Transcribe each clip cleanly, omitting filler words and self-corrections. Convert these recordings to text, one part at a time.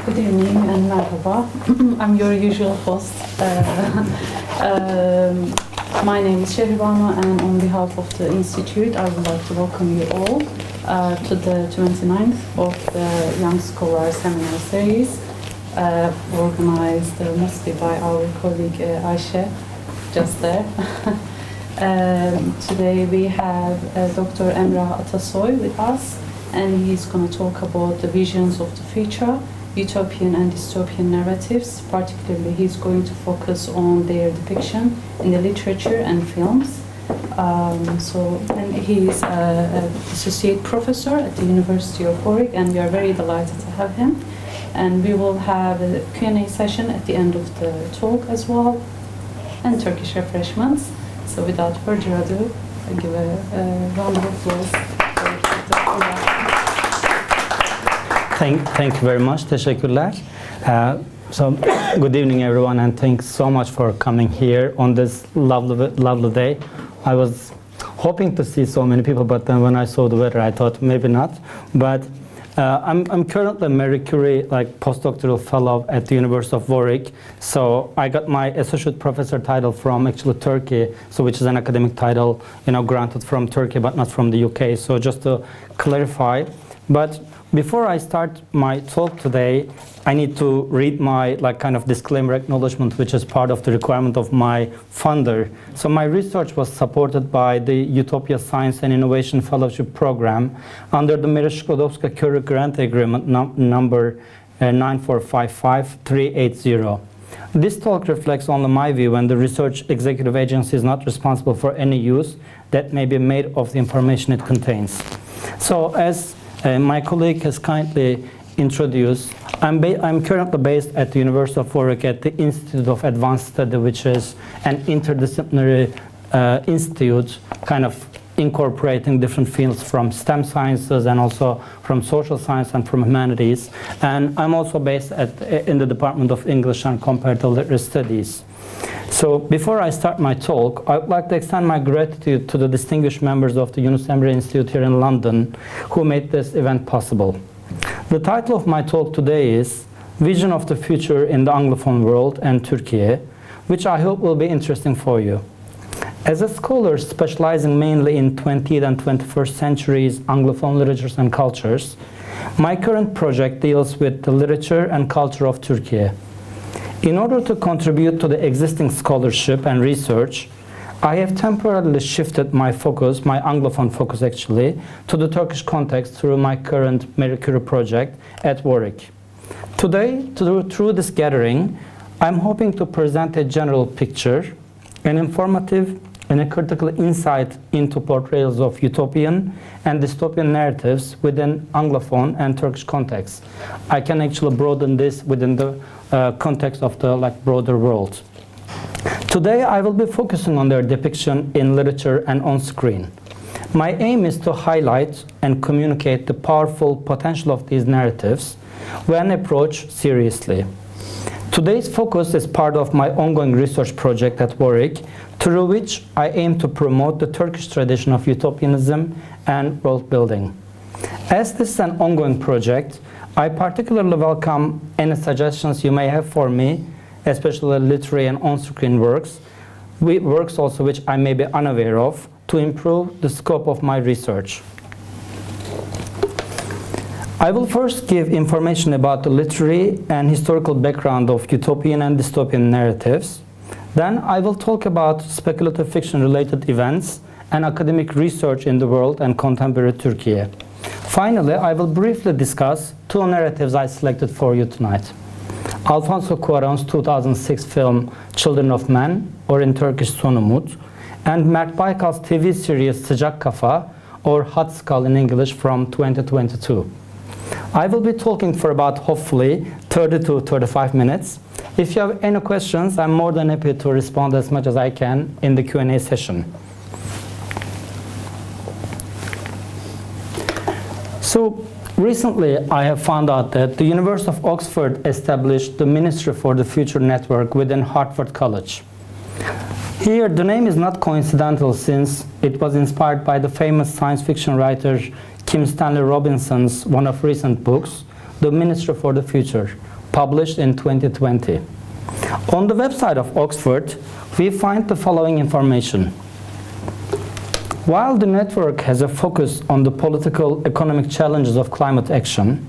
Good evening and merhaba. I'm your usual host. My name is Şehribanu, and on behalf of the Institute, I would like to welcome you all to the 29th of the Young Scholar Seminar Series, organized mostly by our colleague Ayşe, just there. Today we have Dr. Emrah Atasoy with us, and he's going to talk about the visions of the future, Utopian and Dystopian narratives. Particularly, he's going to focus on their depiction in the literature and films. And he is an associate professor at the University of Warwick, and we are very delighted to have him. And we will have a Q&A session at the end of the talk as well, and Turkish refreshments. So without further ado, I give a round of applause for Dr. Emrah. Thank you very much. Teşekkürler. So good evening, everyone, and thanks so much for coming here on this lovely day. I was hoping to see so many people, but then when I saw the weather, I thought maybe not. But I'm currently a Marie Curie postdoctoral fellow at the University of Warwick. So I got my associate professor title from actually Turkey, so which is an academic title, granted from Turkey but not from the UK. So just to clarify, but before I start my talk today, I need to read my kind of disclaimer acknowledgement, which is part of the requirement of my funder. So my research was supported by the Utopia Science and Innovation Fellowship Program under the Mira Sklodowska-Curie Grant Agreement number 9455380. This talk reflects only my view, and the research executive agency is not responsible for any use that may be made of the information it contains. So as my colleague has kindly introduced, I'm currently based at the University of Warwick at the Institute of Advanced Study, which is an interdisciplinary institute kind of incorporating different fields from STEM sciences and also from social science and from humanities. And I'm also based in the Department of English and Comparative Literary Studies. So before I start my talk, I would like to extend my gratitude to the distinguished members of the Yunus Emre Institute here in London who made this event possible. The title of my talk today is Vision of the Future in the Anglophone World and Türkiye, which I hope will be interesting for you. As a scholar specializing mainly in 20th and 21st centuries Anglophone literatures and cultures, my current project deals with the literature and culture of Türkiye. In order to contribute to the existing scholarship and research, I have temporarily shifted my focus, my Anglophone focus actually, to the Turkish context through my current Marie Curie project at Warwick. Today, through this gathering, I'm hoping to present a general picture, an informative and a critical insight into portrayals of utopian and dystopian narratives within Anglophone and Turkish contexts. I can actually broaden this within the context of the broader world. Today I will be focusing on their depiction in literature and on screen. My aim is to highlight and communicate the powerful potential of these narratives when approached seriously. Today's focus is part of my ongoing research project at Warwick, through which I aim to promote the Turkish tradition of utopianism and world building. As this is an ongoing project, I particularly welcome any suggestions you may have for me, especially literary and on-screen works also which I may be unaware of, to improve the scope of my research. I will first give information about the literary and historical background of utopian and dystopian narratives. Then I will talk about speculative fiction-related events and academic research in the world and contemporary Türkiye. Finally, I will briefly discuss two narratives I selected for you tonight. Alfonso Cuarón's 2006 film Children of Men, or in Turkish Son Umut, and Mert Baykal's TV series Sıcak Kafa, or Hot Skull in English, from 2022. I will be talking for about, hopefully, 30 to 35 minutes. If you have any questions, I'm more than happy to respond as much as I can in the Q&A session. So recently, I have found out that the University of Oxford established the Ministry for the Future network within Hartford College. Here, the name is not coincidental, since it was inspired by the famous science fiction writer Kim Stanley Robinson's one of recent books, The Ministry for the Future, published in 2020. On the website of Oxford, we find the following information. While the network has a focus on the political, economic challenges of climate action,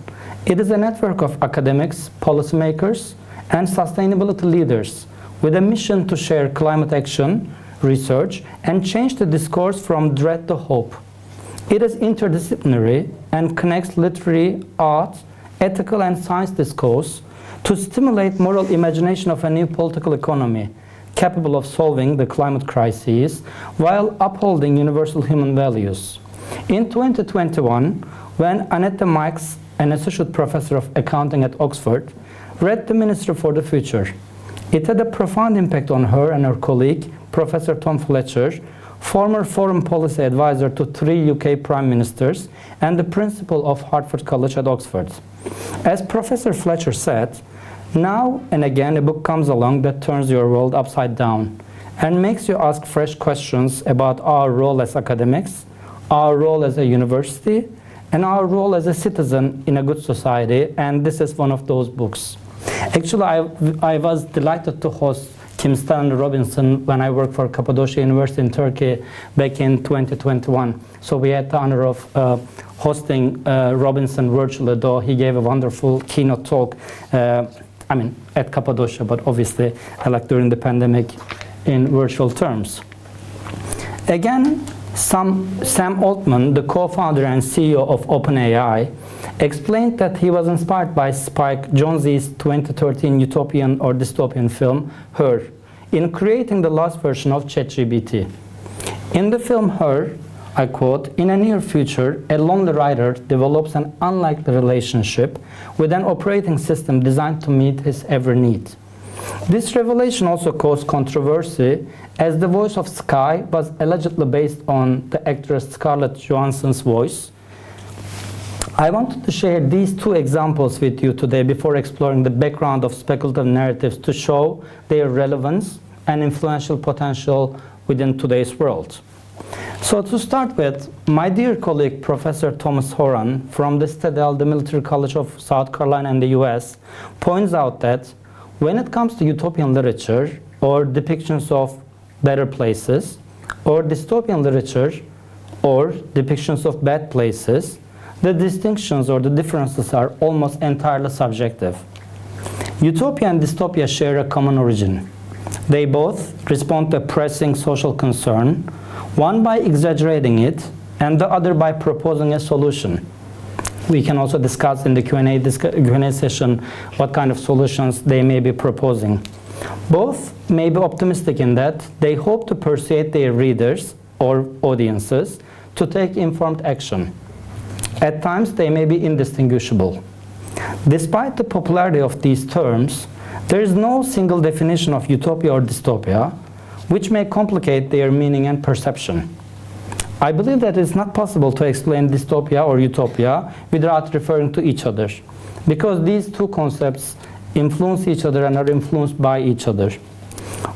it is a network of academics, policymakers, and sustainability leaders with a mission to share climate action, research, and change the discourse from dread to hope. It is interdisciplinary and connects literary, art, ethical, and science discourse to stimulate moral imagination of a new political economy capable of solving the climate crisis while upholding universal human values. In 2021, when Annette Mikes, an associate professor of accounting at Oxford, read The Ministry for the Future, it had a profound impact on her and her colleague, Professor Tom Fletcher, former foreign policy advisor to 3 UK prime ministers and the principal of Hertford College at Oxford. As Professor Fletcher said, now and again a book comes along that turns your world upside down and makes you ask fresh questions about our role as academics, our role as a university, and our role as a citizen in a good society, and this is one of those books. Actually, I was delighted to host Kim Stanley Robinson when I worked for Cappadocia University in Turkey back in 2021. So we had the honor of hosting Robinson virtually, though he gave a wonderful keynote talk, at Cappadocia, but obviously like during the pandemic in virtual terms. Again, Sam Altman, the co-founder and CEO of OpenAI, explained that he was inspired by Spike Jonze's 2013 Utopian or dystopian film, Her, in creating the last version of ChatGPT. In the film Her, I quote, "In a near future, a lonely writer develops an unlikely relationship with an operating system designed to meet his every need." This revelation also caused controversy, as the voice of Sky was allegedly based on the actress Scarlett Johansson's voice. I wanted to share these 2 examples with you today before exploring the background of speculative narratives to show their relevance and influential potential within today's world. So to start with, my dear colleague Professor Thomas Horan from the Stedell, the Military College of South Carolina in the US, points out that when it comes to utopian literature or depictions of better places, or dystopian literature or depictions of bad places, the distinctions or the differences are almost entirely subjective. Utopia and dystopia share a common origin. They both respond to a pressing social concern, one by exaggerating it and the other by proposing a solution. We can also discuss in the Q&A session what kind of solutions they may be proposing. Both may be optimistic in that they hope to persuade their readers or audiences to take informed action. At times, they may be indistinguishable. Despite the popularity of these terms, there is no single definition of utopia or dystopia, which may complicate their meaning and perception. I believe that it's not possible to explain dystopia or utopia without referring to each other, because these 2 concepts influence each other and are influenced by each other.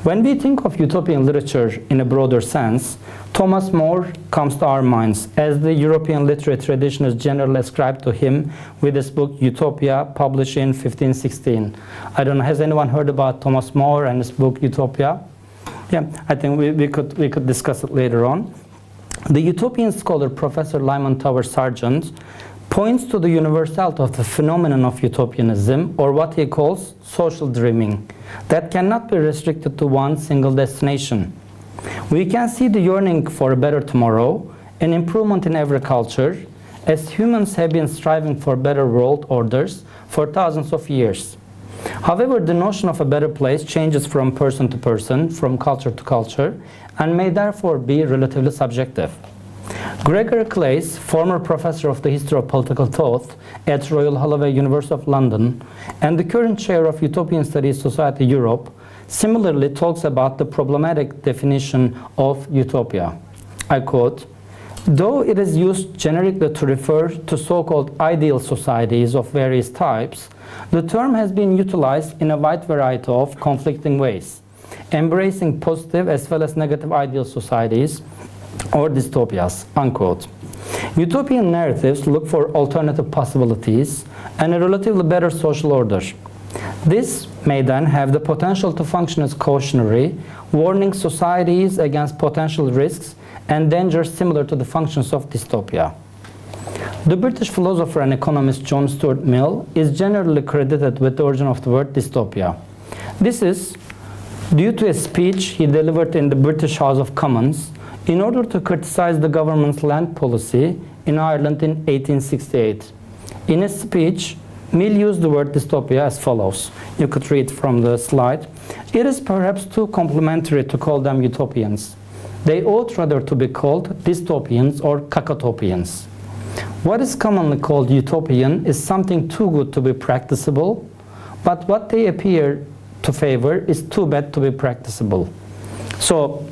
When we think of utopian literature in a broader sense, Thomas More comes to our minds, as the European literary tradition is generally ascribed to him with his book Utopia, published in 1516. I don't know, has anyone heard about Thomas More and his book Utopia? Yeah, I think we could discuss it later on. The utopian scholar Professor Lyman Tower Sargent points to the universality of the phenomenon of utopianism, or what he calls social dreaming, that cannot be restricted to one single destination. We can see the yearning for a better tomorrow, an improvement in every culture, as humans have been striving for better world orders for thousands of years. However, the notion of a better place changes from person to person, from culture to culture, and may therefore be relatively subjective. Gregory Claeys, former professor of the history of political thought at Royal Holloway, University of London, and the current chair of Utopian Studies Society Europe, similarly talks about the problematic definition of utopia. I quote, "Though it is used generically to refer to so-called ideal societies of various types, the term has been utilized in a wide variety of conflicting ways, embracing positive as well as negative ideal societies or dystopias," unquote. Utopian narratives look for alternative possibilities and a relatively better social order. This may then have the potential to function as cautionary, warning societies against potential risks and dangers similar to the functions of dystopia. The British philosopher and economist John Stuart Mill is generally credited with the origin of the word dystopia. This is due to a speech he delivered in the British House of Commons in order to criticize the government's land policy in Ireland in 1868. In his speech, Mill used the word dystopia as follows. You could read from the slide. It is perhaps too complimentary to call them utopians. They ought rather to be called dystopians or cacotopians. What is commonly called utopian is something too good to be practicable, but what they appear to favor is too bad to be practicable. So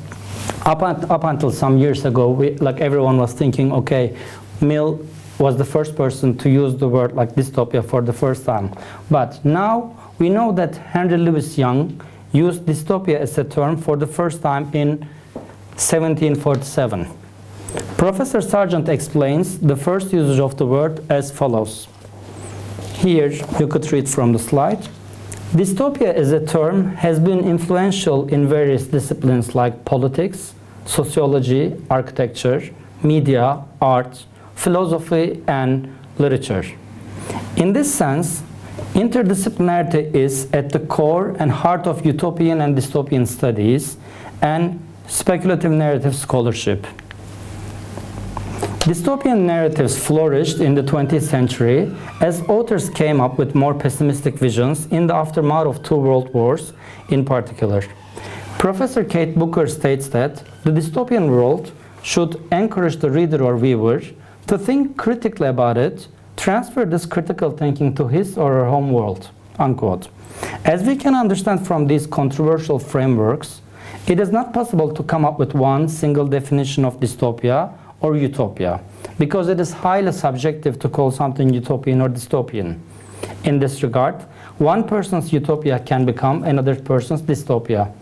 up until some years ago, like everyone was thinking, okay, Mill was the first person to use the word like dystopia for the first time. But now we know that Henry Louis Young used dystopia as a term for the first time in 1747. Professor Sargent explains the first usage of the word as follows. Here you could read from the slide. Dystopia as a term has been influential in various disciplines like politics, sociology, architecture, media, art, philosophy, and literature. In this sense, interdisciplinarity is at the core and heart of utopian and dystopian studies and speculative narrative scholarship. Dystopian narratives flourished in the 20th century as authors came up with more pessimistic visions in the aftermath of two world wars in particular. Professor Kate Booker states that the dystopian world should encourage the reader or viewer to think critically about it, transfer this critical thinking to his or her home world, unquote. As we can understand from these controversial frameworks, it is not possible to come up with one single definition of dystopia or utopia, because it is highly subjective to call something utopian or dystopian. In this regard, one person's utopia can become another person's dystopia.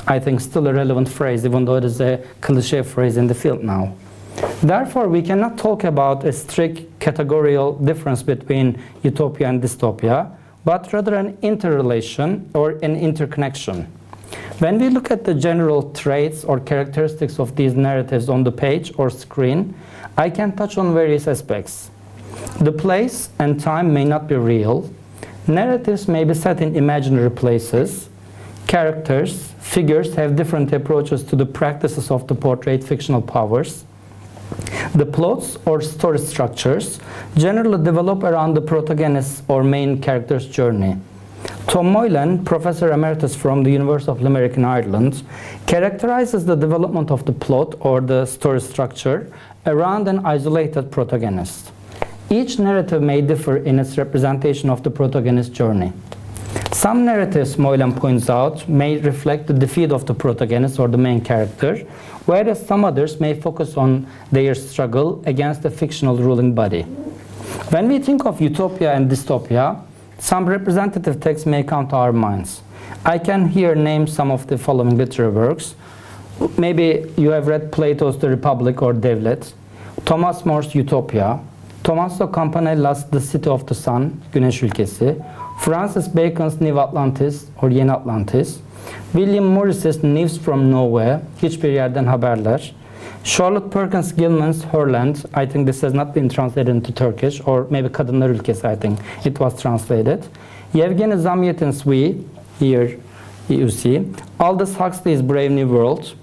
I think still a relevant phrase, even though it is a cliché phrase in the field now. Therefore, we cannot talk about a strict categorical difference between utopia and dystopia, but rather an interrelation or an interconnection. When we look at the general traits or characteristics of these narratives on the page or screen, I can touch on various aspects. The place and time may not be real. Narratives may be set in imaginary places. Characters, figures have different approaches to the practices of the portrayed fictional powers. The plots or story structures generally develop around the protagonist's or main character's journey. Tom Moylan, Professor Emeritus from the University of Limerick in Ireland, characterizes the development of the plot or the story structure around an isolated protagonist. Each narrative may differ in its representation of the protagonist's journey. Some narratives, Moylan points out, may reflect the defeat of the protagonist or the main character, whereas some others may focus on their struggle against the fictional ruling body. When we think of utopia and dystopia, some representative texts may come to our minds. I can here name some of the following literary works. Maybe you have read Plato's The Republic or Devlet, Thomas More's Utopia, Tommaso Campanella's The City of the Sun, Güneş Ülkesi, Francis Bacon's New Atlantis or Yeni Atlantis, William Morris's News from Nowhere, Hiçbir Yerden Haberler, Charlotte Perkins Gilman's Herland, I think this has not been translated into Turkish, or maybe Kadınlar Ülkesi, I think it was translated. Yevgeny Zamyatin's We, here you see. Aldous Huxley's Brave New World.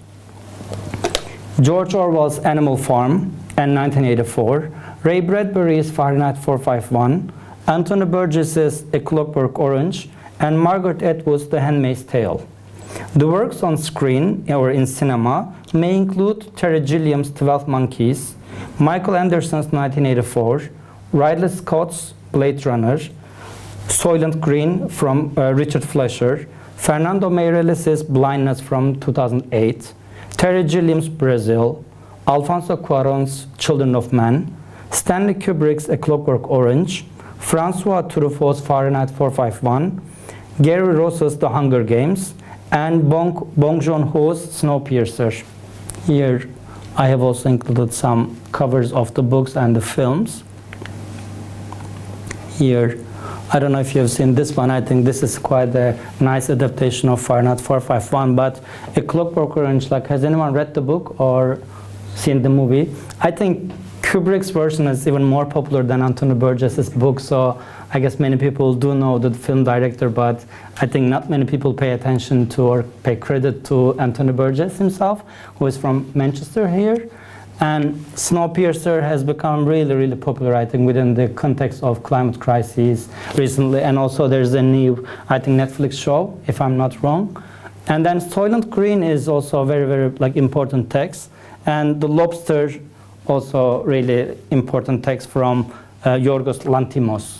George Orwell's Animal Farm and 1984. Ray Bradbury's Fahrenheit 451. Anthony Burgess's A Clockwork Orange. And Margaret Atwood's The Handmaid's Tale. The works on screen or in cinema may include Terry Gilliam's 12 Monkeys, Michael Anderson's 1984, Ridley Scott's Blade Runner, Soylent Green from Richard Fleischer, Fernando Meirelles' Blindness from 2008, Terry Gilliam's Brazil, Alfonso Cuarón's Children of Men, Stanley Kubrick's A Clockwork Orange, Francois Truffaut's Fahrenheit 451, Gary Ross's The Hunger Games, and Bong Joon-ho's Snowpiercer. Here I have also included some covers of the books and the films. Here I don't know if you've seen this one. I think this is quite a nice adaptation of Fahrenheit 451. But A Clockwork Orange, like, has anyone read the book or seen the movie? I think Kubrick's version is even more popular than Antonio Burgess's book. So I guess many people do know the film director, but I think not many people pay attention to or pay credit to Antonio Burgess himself, who is from Manchester here. And Snowpiercer has become really, really popular, I think, within the context of climate crises recently. And also there's a new, I think, Netflix show, if I'm not wrong. And then Soylent Green is also a very, very like important text. And The Lobster, also really important text from Yorgos Lanthimos.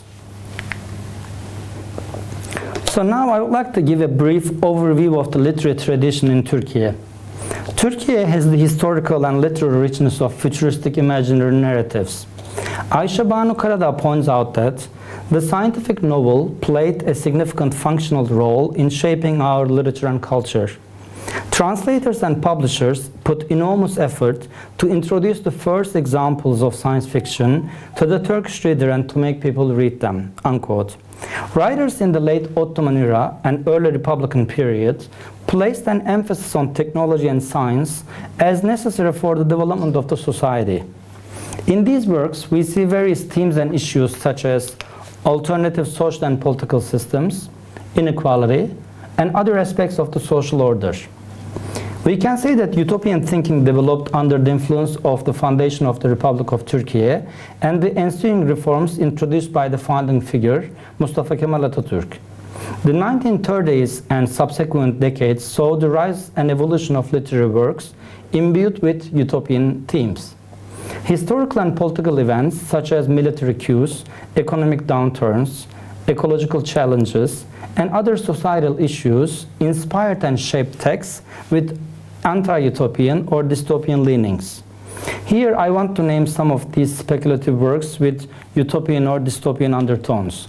So now I would like to give a brief overview of the literary tradition in Türkiye. Türkiye has the historical and literary richness of futuristic imaginary narratives. Ayşe Banu Karadağ points out that the scientific novel played a significant functional role in shaping our literature and culture. Translators and publishers put enormous effort to introduce the first examples of science fiction to the Turkish reader and to make people read them, unquote. Writers in the late Ottoman era and early Republican period placed an emphasis on technology and science as necessary for the development of the society. In these works, we see various themes and issues such as alternative social and political systems, inequality, and other aspects of the social order. We can say that utopian thinking developed under the influence of the foundation of the Republic of Türkiye and the ensuing reforms introduced by the founding figure, Mustafa Kemal Atatürk. The 1930s and subsequent decades saw the rise and evolution of literary works imbued with utopian themes. Historical and political events such as military coups, economic downturns, ecological challenges, and other societal issues inspired and shaped texts with anti-utopian or dystopian leanings. Here I want to name some of these speculative works with utopian or dystopian undertones.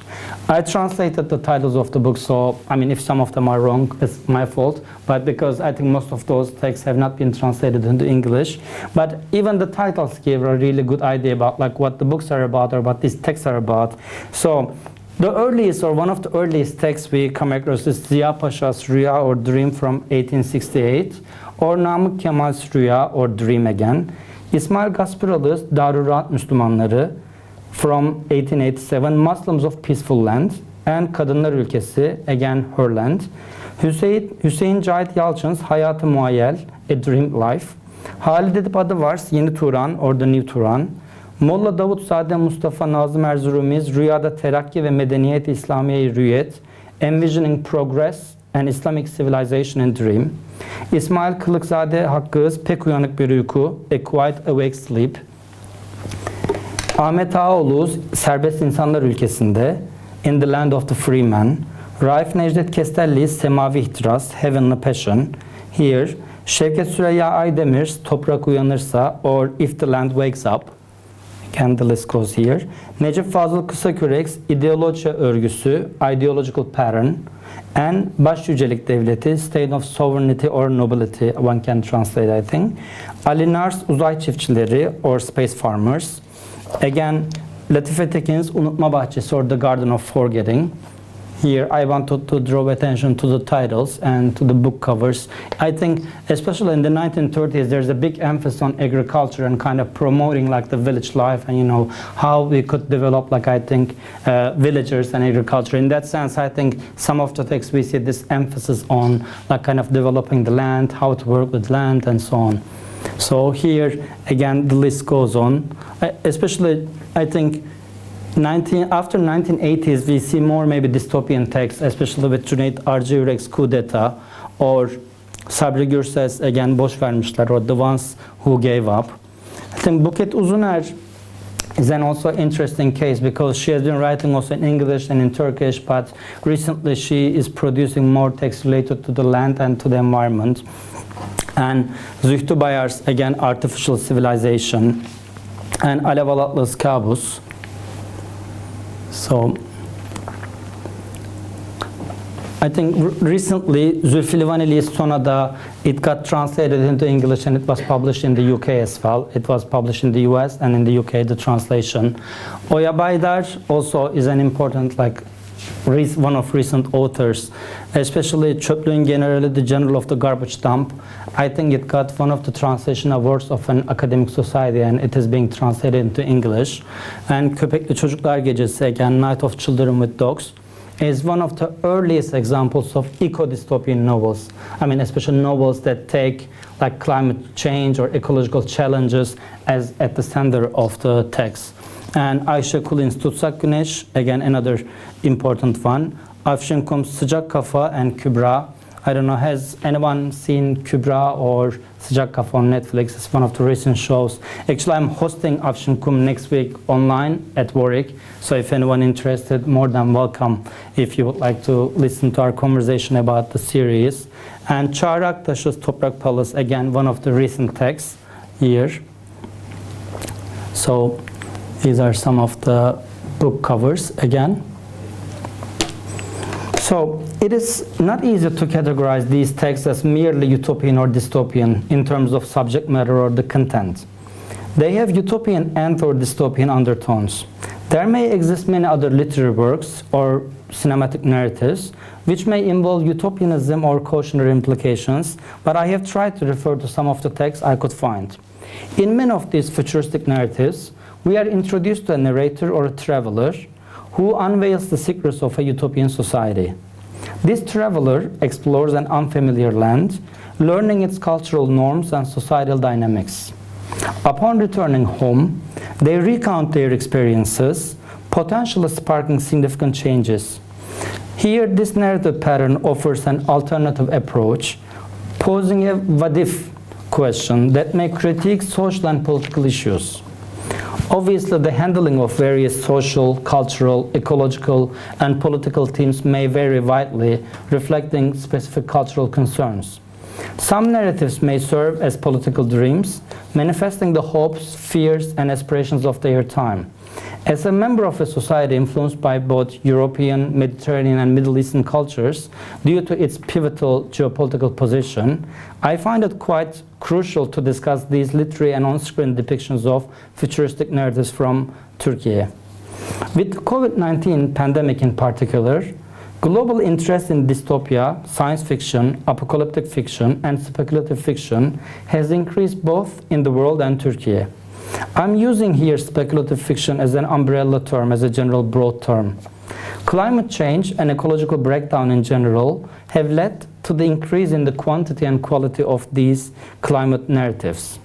I translated the titles of the book, so I mean if some of them are wrong, it's my fault, but because I think most of those texts have not been translated into English. But even the titles give a really good idea about like what the books are about or what these texts are about. So the earliest or one of the earliest texts we come across is Ziya Pasha's Rüya or Dream from 1868, or Namık Kemal's Rüya or Dream Again, İsmail Gasparalı's Darürat Müslümanları from 1887, Muslims of Peaceful Land, and Kadınlar Ülkesi, again Her Land, Hüseyin Cahit Yalçın's Hayat-ı Muayyel, A Dream Life, Halide Edip Adıvar's Yeni Turan or The New Turan, Molla Davutzade Mustafa Nazım Erzurumi's Rüyada Terakki ve Medeniyet İslamiye Rüyet, Envisioning Progress and Islamic Civilization and Dream, İsmail Kılıçzade Hakkı's Pek Uyanık Bir Uyku, A Quiet Awake Sleep, Ahmet Ağaoğlu's Serbest İnsanlar Ülkesinde, In the Land of the Free Man, Raif Necdet Kestelli's Semavi İhtiras, Heavenly Passion, here, Şevket Süreyya Aydemir's Toprak Uyanırsa or If the Land Wakes Up, again the list goes here, Necip Fazıl Kısakürek's İdeoloji Örgüsü, Ideological Pattern, and Baş Yücelik Devleti, State of Sovereignty or Nobility, one can translate I think, Ali Nar's Uzay Çiftçileri or Space Farmers, again Latife Tekin's Unutma Bahçesi or The Garden of Forgetting. Here I wanted to draw attention to the titles and to the book covers. I think especially in the 1930s there's a big emphasis on agriculture and kind of promoting like the village life and you know how we could develop like I think villagers and agriculture. In that sense I think some of the texts we see this emphasis on like kind of developing the land, how to work with land and so on. So here again the list goes on, especially I think after 1980s we see more maybe dystopian texts, especially with Cüneyt Arcıyürek's Coup d'etat or Sabri Gürses's again Boş Vermişler or The Ones Who Gave Up. I think Buket Uzuner is an also interesting case because she has been writing also in English and in Turkish, but recently she is producing more texts related to the land and to the environment. And Zühtü Bayar's again Artificial Civilization and Alev Alatlı's Kabus. So I think recently Zülfü Livaneli's Sonada, it got translated into English and it was published in the UK as well. It was published in the US and in the UK the translation. Oya Baydar also is an important like one of recent authors, especially Çöplüğün Generali, the General of the Garbage Dump. I think it got one of the translation awards of an academic society, and it is being translated into English. And Köpekli Çocuklar Gecesi, again, Night of Children with Dogs, is one of the earliest examples of eco-dystopian novels. I mean, especially novels that take like climate change or ecological challenges as at the center of the text. And Ayşe Kulin's Tutsak Güneş, again another important one. Afşin Kum's Sıcak Kafa and Kübra. I don't know, has anyone seen Kübra or Sıcak Kafa on Netflix? It's one of the recent shows. Actually, I'm hosting Afşin Kum next week online at Warwick. So if anyone interested, more than welcome if you would like to listen to our conversation about the series. And Çağrı Aktaş's Toprak Palace, again, one of the recent texts here. So these are some of the book covers again. So it is not easy to categorize these texts as merely utopian or dystopian in terms of subject matter or the content. They have utopian and or dystopian undertones. There may exist many other literary works or cinematic narratives which may involve utopianism or cautionary implications, but I have tried to refer to some of the texts I could find. In many of these futuristic narratives, we are introduced to a narrator or a traveler who unveils the secrets of a utopian society. This traveler explores an unfamiliar land, learning its cultural norms and societal dynamics. Upon returning home, they recount their experiences, potentially sparking significant changes. Here, this narrative pattern offers an alternative approach, posing a what-if question that may critique social and political issues. Obviously, the handling of various social, cultural, ecological, and political themes may vary widely, reflecting specific cultural concerns. Some narratives may serve as political dreams, manifesting the hopes, fears, and aspirations of their time. As a member of a society influenced by both European, Mediterranean, and Middle Eastern cultures, due to its pivotal geopolitical position, I find it quite crucial to discuss these literary and on-screen depictions of futuristic narratives from Türkiye. With the COVID-19 pandemic in particular, global interest in dystopia, science fiction, apocalyptic fiction, and speculative fiction has increased both in the world and Türkiye. I'm using here speculative fiction as an umbrella term, as a general broad term. Climate change and ecological breakdown in general have led to the increase in the quantity and quality of these climate narratives.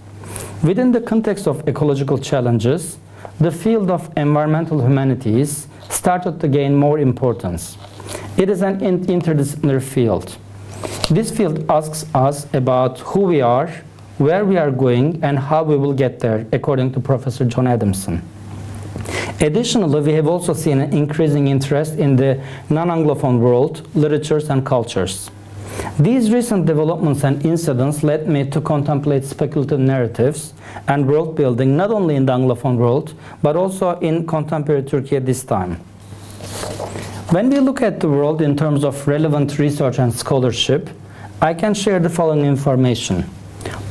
Within the context of ecological challenges, the field of environmental humanities started to gain more importance. It is an interdisciplinary field. This field asks us about who we are, where we are going, and how we will get there, according to Professor John Adamson. Additionally, we have also seen an increasing interest in the non-Anglophone world, literatures, and cultures. These recent developments and incidents led me to contemplate speculative narratives and world building not only in the Anglophone world, but also in contemporary Turkey at this time. When we look at the world in terms of relevant research and scholarship, I can share the following information.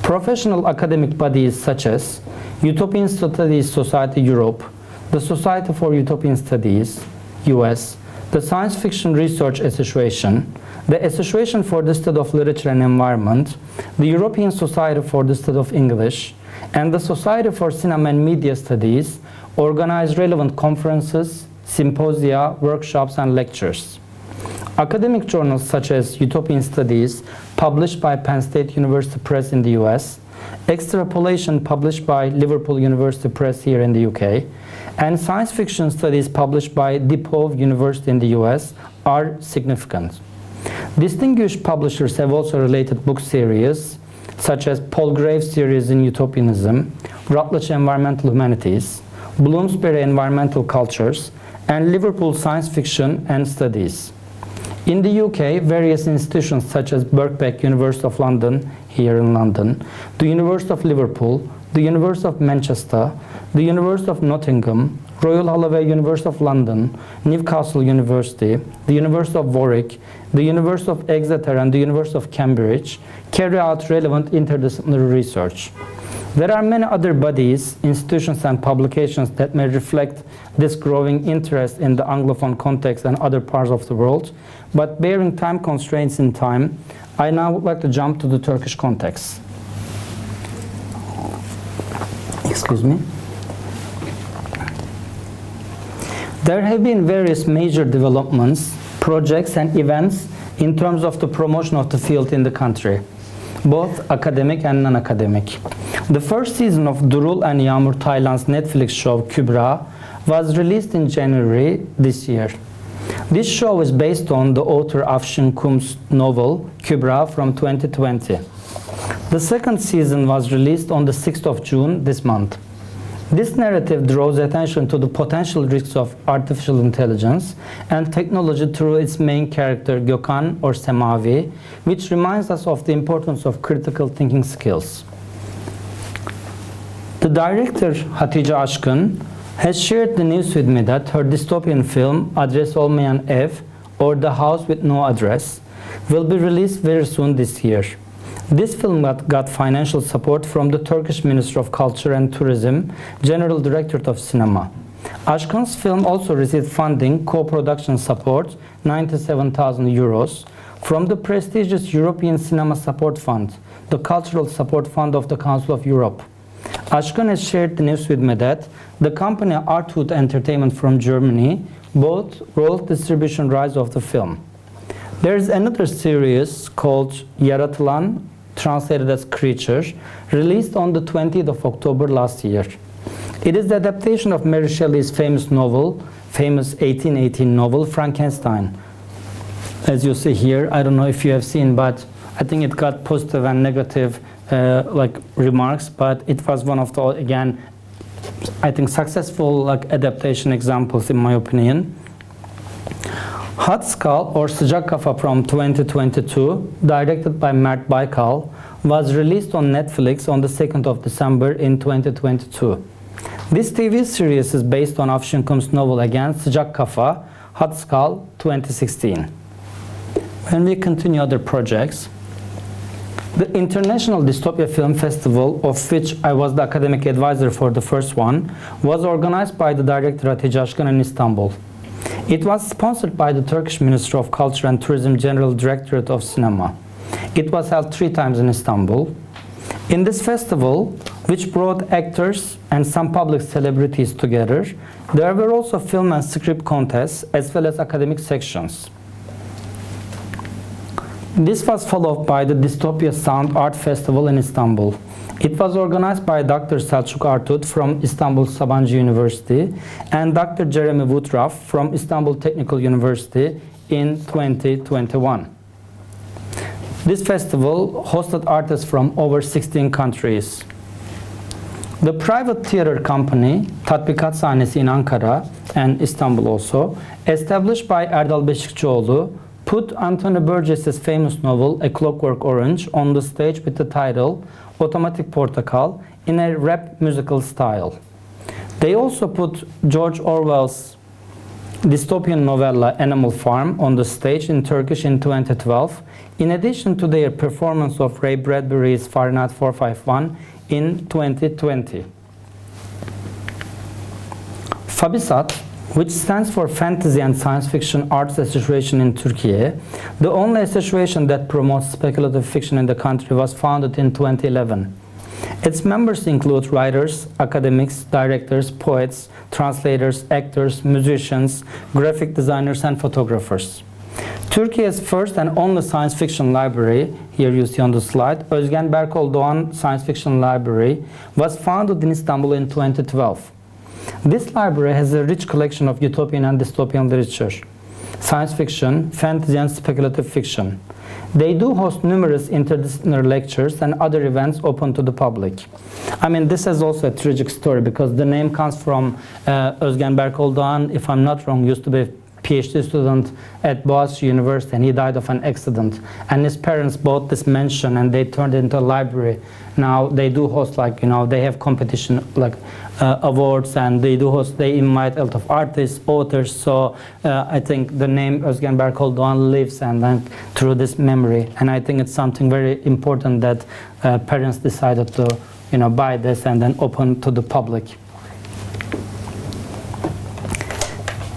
Professional academic bodies such as Utopian Studies Society Europe, the Society for Utopian Studies, US, the Science Fiction Research Association, the Association for the Study of Literature and Environment, the European Society for the Study of English, and the Society for Cinema and Media Studies organize relevant conferences, symposia, workshops, and lectures. Academic journals such as Utopian Studies, published by Penn State University Press in the US, Extrapolation, published by Liverpool University Press here in the UK, and Science Fiction Studies, published by DePauw University in the US, are significant. Distinguished publishers have also related book series, such as Paul Graves' series in Utopianism, Routledge Environmental Humanities, Bloomsbury Environmental Cultures, and Liverpool Science Fiction and Studies. In the UK, various institutions such as Birkbeck, University of London, here in London, the University of Liverpool, the University of Manchester, the University of Nottingham, Royal Holloway University of London, Newcastle University, the University of Warwick, the University of Exeter, and the University of Cambridge carry out relevant interdisciplinary research. There are many other bodies, institutions, and publications that may reflect this growing interest in the Anglophone context and other parts of the world. But bearing time constraints in time, I now would like to jump to the Turkish context. Excuse me. There have been various major developments, projects and events in terms of the promotion of the field in the country, both academic and non-academic. The first season of Durul and Yağmur Taylan's Netflix show Kübra was released in January this year. This show is based on the author Afşin Kum's novel Kübra from 2020. The second season was released on the 6th of June this month. This narrative draws attention to the potential risks of artificial intelligence and technology through its main character Gökhan or Semavi, which reminds us of the importance of critical thinking skills. The director Hatice Aşkın has shared the news with me that her dystopian film Adres Olmayan Ev, or The House with No Address, will be released very soon this year. This film got financial support from the Turkish Ministry of Culture and Tourism, General Directorate of Cinema. Aşkın's film also received funding, co-production support, 97,000 euros, from the prestigious European Cinema Support Fund, the Cultural Support Fund of the Council of Europe. Aşkın has shared the news with me that the company Arthood Entertainment from Germany bought world distribution rights of the film. There is another series called Yaratılan, translated as Creature, released on the 20th of October last year. It is the adaptation of Mary Shelley's famous 1818 novel, Frankenstein. As you see here, I don't know if you have seen, but I think it got positive and negative remarks, but it was one of the, again, I think successful adaptation examples in my opinion. Hot Skull or Sıcak Kafa from 2022, directed by Mert Baykal, was released on Netflix on the 2nd of December in 2022. This TV series is based on Afşin Kum's novel again, Sıcak Kafa, Hot Skull 2016. When we continue other projects, the International Dystopia Film Festival, of which I was the academic advisor for the first one, was organized by the director Hatice Aşkın in Istanbul. It was sponsored by the Turkish Ministry of Culture and Tourism General Directorate of Cinema. It was held 3 times in Istanbul. In this festival, which brought actors and some public celebrities together, there were also film and script contests as well as academic sections. This was followed by the Dystopia Sound Art Festival in Istanbul. It was organized by Dr. Selçuk Artut from Istanbul Sabancı University and Dr. Jeremy Woodruff from Istanbul Technical University in 2021. This festival hosted artists from over 16 countries. The private theater company Tatbikat Sahnesi in Ankara and Istanbul also, established by Erdal Beşikçioğlu, put Anthony Burgess's famous novel A Clockwork Orange on the stage with the title Otomatik Portakal in a rap musical style. They also put George Orwell's dystopian novella Animal Farm on the stage in Turkish in 2012, in addition to their performance of Ray Bradbury's Fahrenheit 451 in 2020. Fabisat, which stands for Fantasy and Science Fiction Arts Association in Türkiye, the only association that promotes speculative fiction in the country, was founded in 2011. Its members include writers, academics, directors, poets, translators, actors, musicians, graphic designers, and photographers. Türkiye's first and only science fiction library, here you see on the slide, Özgen Berkol Doğan Science Fiction Library, was founded in Istanbul in 2012. This library has a rich collection of utopian and dystopian literature, science fiction, fantasy, and speculative fiction. They do host numerous interdisciplinary lectures and other events open to the public. I mean, this is also a tragic story because the name comes from Özgen Berkol Doğan, if I'm not wrong, used to be a PhD student at Boğaziçi University, and he died of an accident. And his parents bought this mansion and they turned it into a library. Now they do host, like, you know, they have competition, like awards, and they do host, they invite a lot of artists, authors. So I think the name Özgen Berkol Doğan lives, and then through this memory. And I think it's something very important that parents decided to, you know, buy this and then open to the public.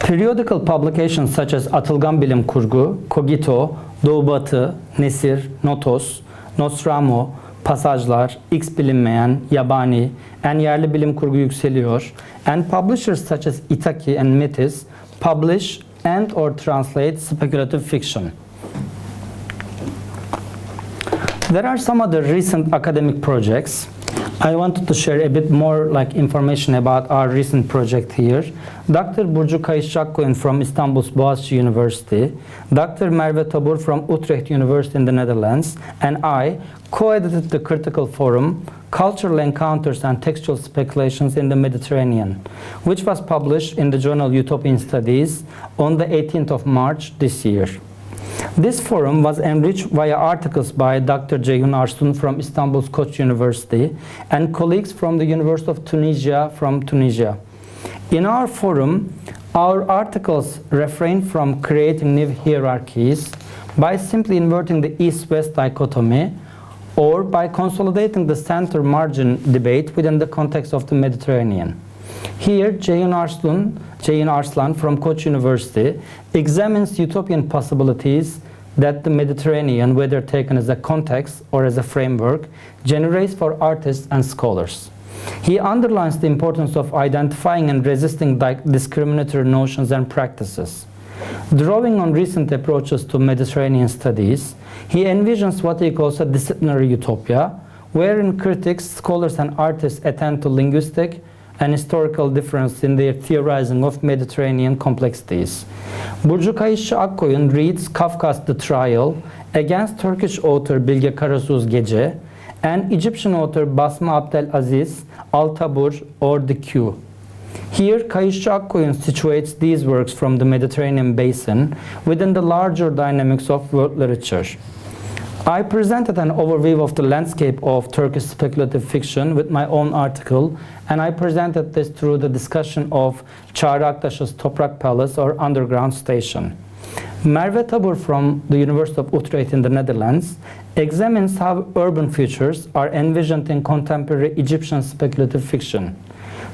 Periodical publications such as Atılgan Bilim Kurgu, Cogito, Doğu Batı, Nesir, Notos, Nostramo, Pasajlar, X Bilinmeyen, Yabani, and yerli bilim kurgu yükseliyor, and publishers such as Itaki and Metis publish and or translate speculative fiction. There are some other recent academic projects. I wanted to share a bit more information about our recent project here. Dr. Burcu Kayışçı from Istanbul's Boğaziçi University, Dr. Merve Tabur from Utrecht University in the Netherlands, and I co-edited the critical forum Cultural Encounters and Textual Speculations in the Mediterranean, which was published in the journal Utopian Studies on the 18th of March this year. This forum was enriched via articles by Dr. Ceyhun Arslan from Istanbul's Koç University and colleagues from the University of Tunisia from Tunisia. In our forum, our articles refrain from creating new hierarchies by simply inverting the East-West dichotomy or by consolidating the center-margin debate within the context of the Mediterranean. Here, Ceyhun Arslan from Koç University examines utopian possibilities that the Mediterranean, whether taken as a context or as a framework, generates for artists and scholars. He underlines the importance of identifying and resisting discriminatory notions and practices. Drawing on recent approaches to Mediterranean studies, he envisions what he calls a disciplinary utopia, wherein critics, scholars, and artists attend to linguistic and historical difference in their theorizing of Mediterranean complexities. Burcu Kayışçı reads Kafka's The Trial against Turkish author Bilge Karasu's Gece and Egyptian author Basma Abdelaziz Al-Tabur or The Queue. Here, Kayışçı situates these works from the Mediterranean basin within the larger dynamics of world literature. I presented an overview of the landscape of Turkish speculative fiction with my own article, and I presented this through the discussion of Çağrı Aktaş's Toprak Palace or Underground Station. Merve Tabur from the University of Utrecht in the Netherlands examines how urban futures are envisioned in contemporary Egyptian speculative fiction.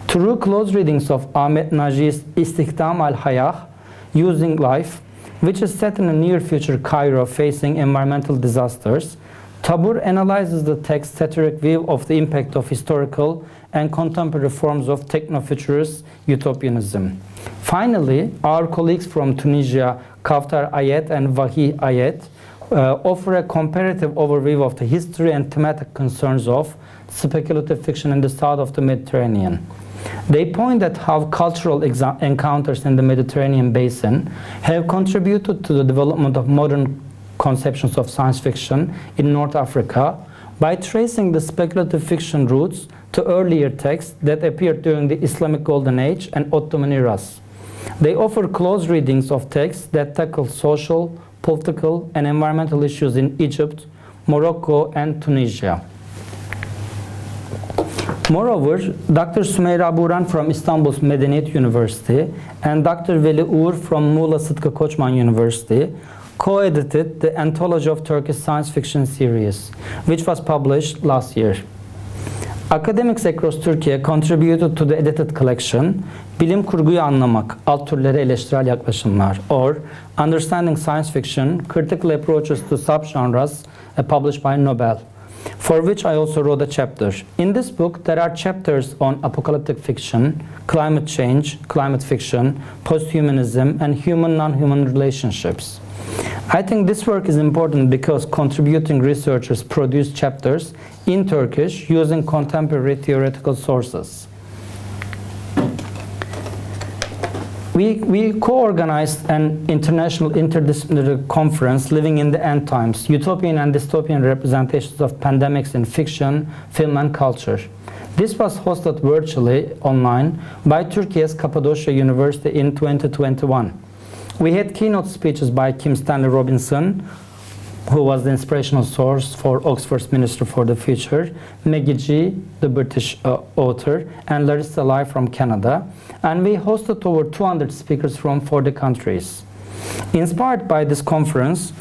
Through close readings of Ahmet Naji's İstihdam al-Hayah, Using Life, which is set in a near-future Cairo facing environmental disasters, Tabur analyzes the text's satiric view of the impact of historical and contemporary forms of techno-futurist utopianism. Finally, our colleagues from Tunisia, Kavtar Ayet and Vahi Ayet, offer a comparative overview of the history and thematic concerns of speculative fiction in the south of the Mediterranean. They point at how cultural encounters in the Mediterranean basin have contributed to the development of modern conceptions of science fiction in North Africa by tracing the speculative fiction roots to earlier texts that appeared during the Islamic Golden Age and Ottoman eras. They offer close readings of texts that tackle social, political, and environmental issues in Egypt, Morocco, and Tunisia. Moreover, Dr. Sümeyra Buran from Istanbul's Medeniyet University and Dr. Veli Uğur from Muğla Sıtkı Koçman University co-edited the Anthology of Turkish Science Fiction series, which was published last year. Academics across Turkey contributed to the edited collection Bilim Kurguyu Anlamak, Alt Türleri Eleştirel Yaklaşımlar, or Understanding Science Fiction, Critical Approaches to Subgenres, published by Nobel, for which I also wrote a chapter. In this book, there are chapters on apocalyptic fiction, climate change, climate fiction, posthumanism, and human-non-human relationships. I think this work is important because contributing researchers produce chapters in Turkish using contemporary theoretical sources. We co-organized an international interdisciplinary conference, Living in the End Times, Utopian and Dystopian Representations of Pandemics in Fiction, Film and Culture. This was hosted virtually online by Türkiye's Cappadocia University in 2021. We had keynote speeches by Kim Stanley Robinson, who was the inspirational source for Oxford's Minister for the Future, Maggie G, the British author, and Larissa Lai from Canada, and we hosted over 200 speakers from 40 countries. Inspired by this conference,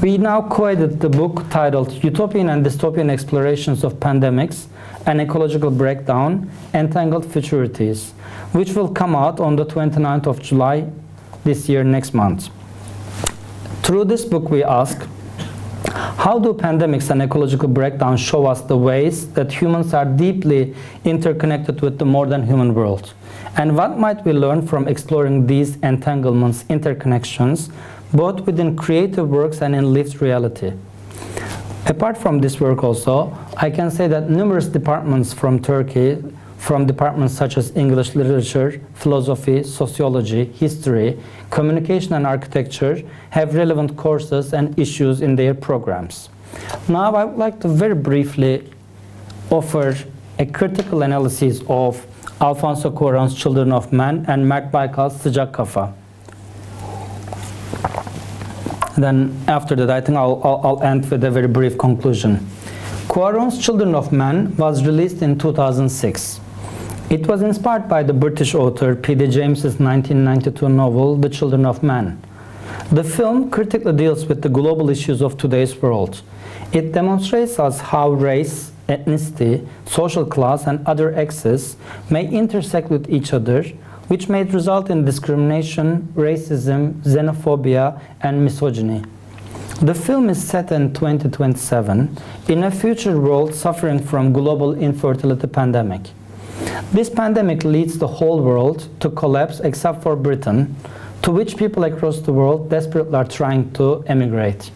we now co-edited the book titled Utopian and Dystopian Explorations of Pandemics An Ecological Breakdown, Entangled Futurities, which will come out on the 29th of July this year, next month. Through this book we ask, how do pandemics and ecological breakdowns show us the ways that humans are deeply interconnected with the more than human world? And what might we learn from exploring these entanglements, interconnections, both within creative works and in lived reality? Apart from this work also, I can say that numerous departments from Turkey, from departments such as English literature, philosophy, sociology, history, communication and architecture, have relevant courses and issues in their programs. Now I would like to very briefly offer a critical analysis of Alfonso Cuarón's Children of Men and Mert Baykal's Sıcak Kafa. Then after that, I think I'll end with a very brief conclusion. Cuarón's Children of Men was released in 2006. It was inspired by the British author P.D. James's 1992 novel, The Children of Men. The film critically deals with the global issues of today's world. It demonstrates us how race, ethnicity, social class, and other axes may intersect with each other, which may result in discrimination, racism, xenophobia, and misogyny. The film is set in 2027 in a future world suffering from global infertility pandemic. This pandemic leads the whole world to collapse except for Britain, to which people across the world desperately are trying to emigrate.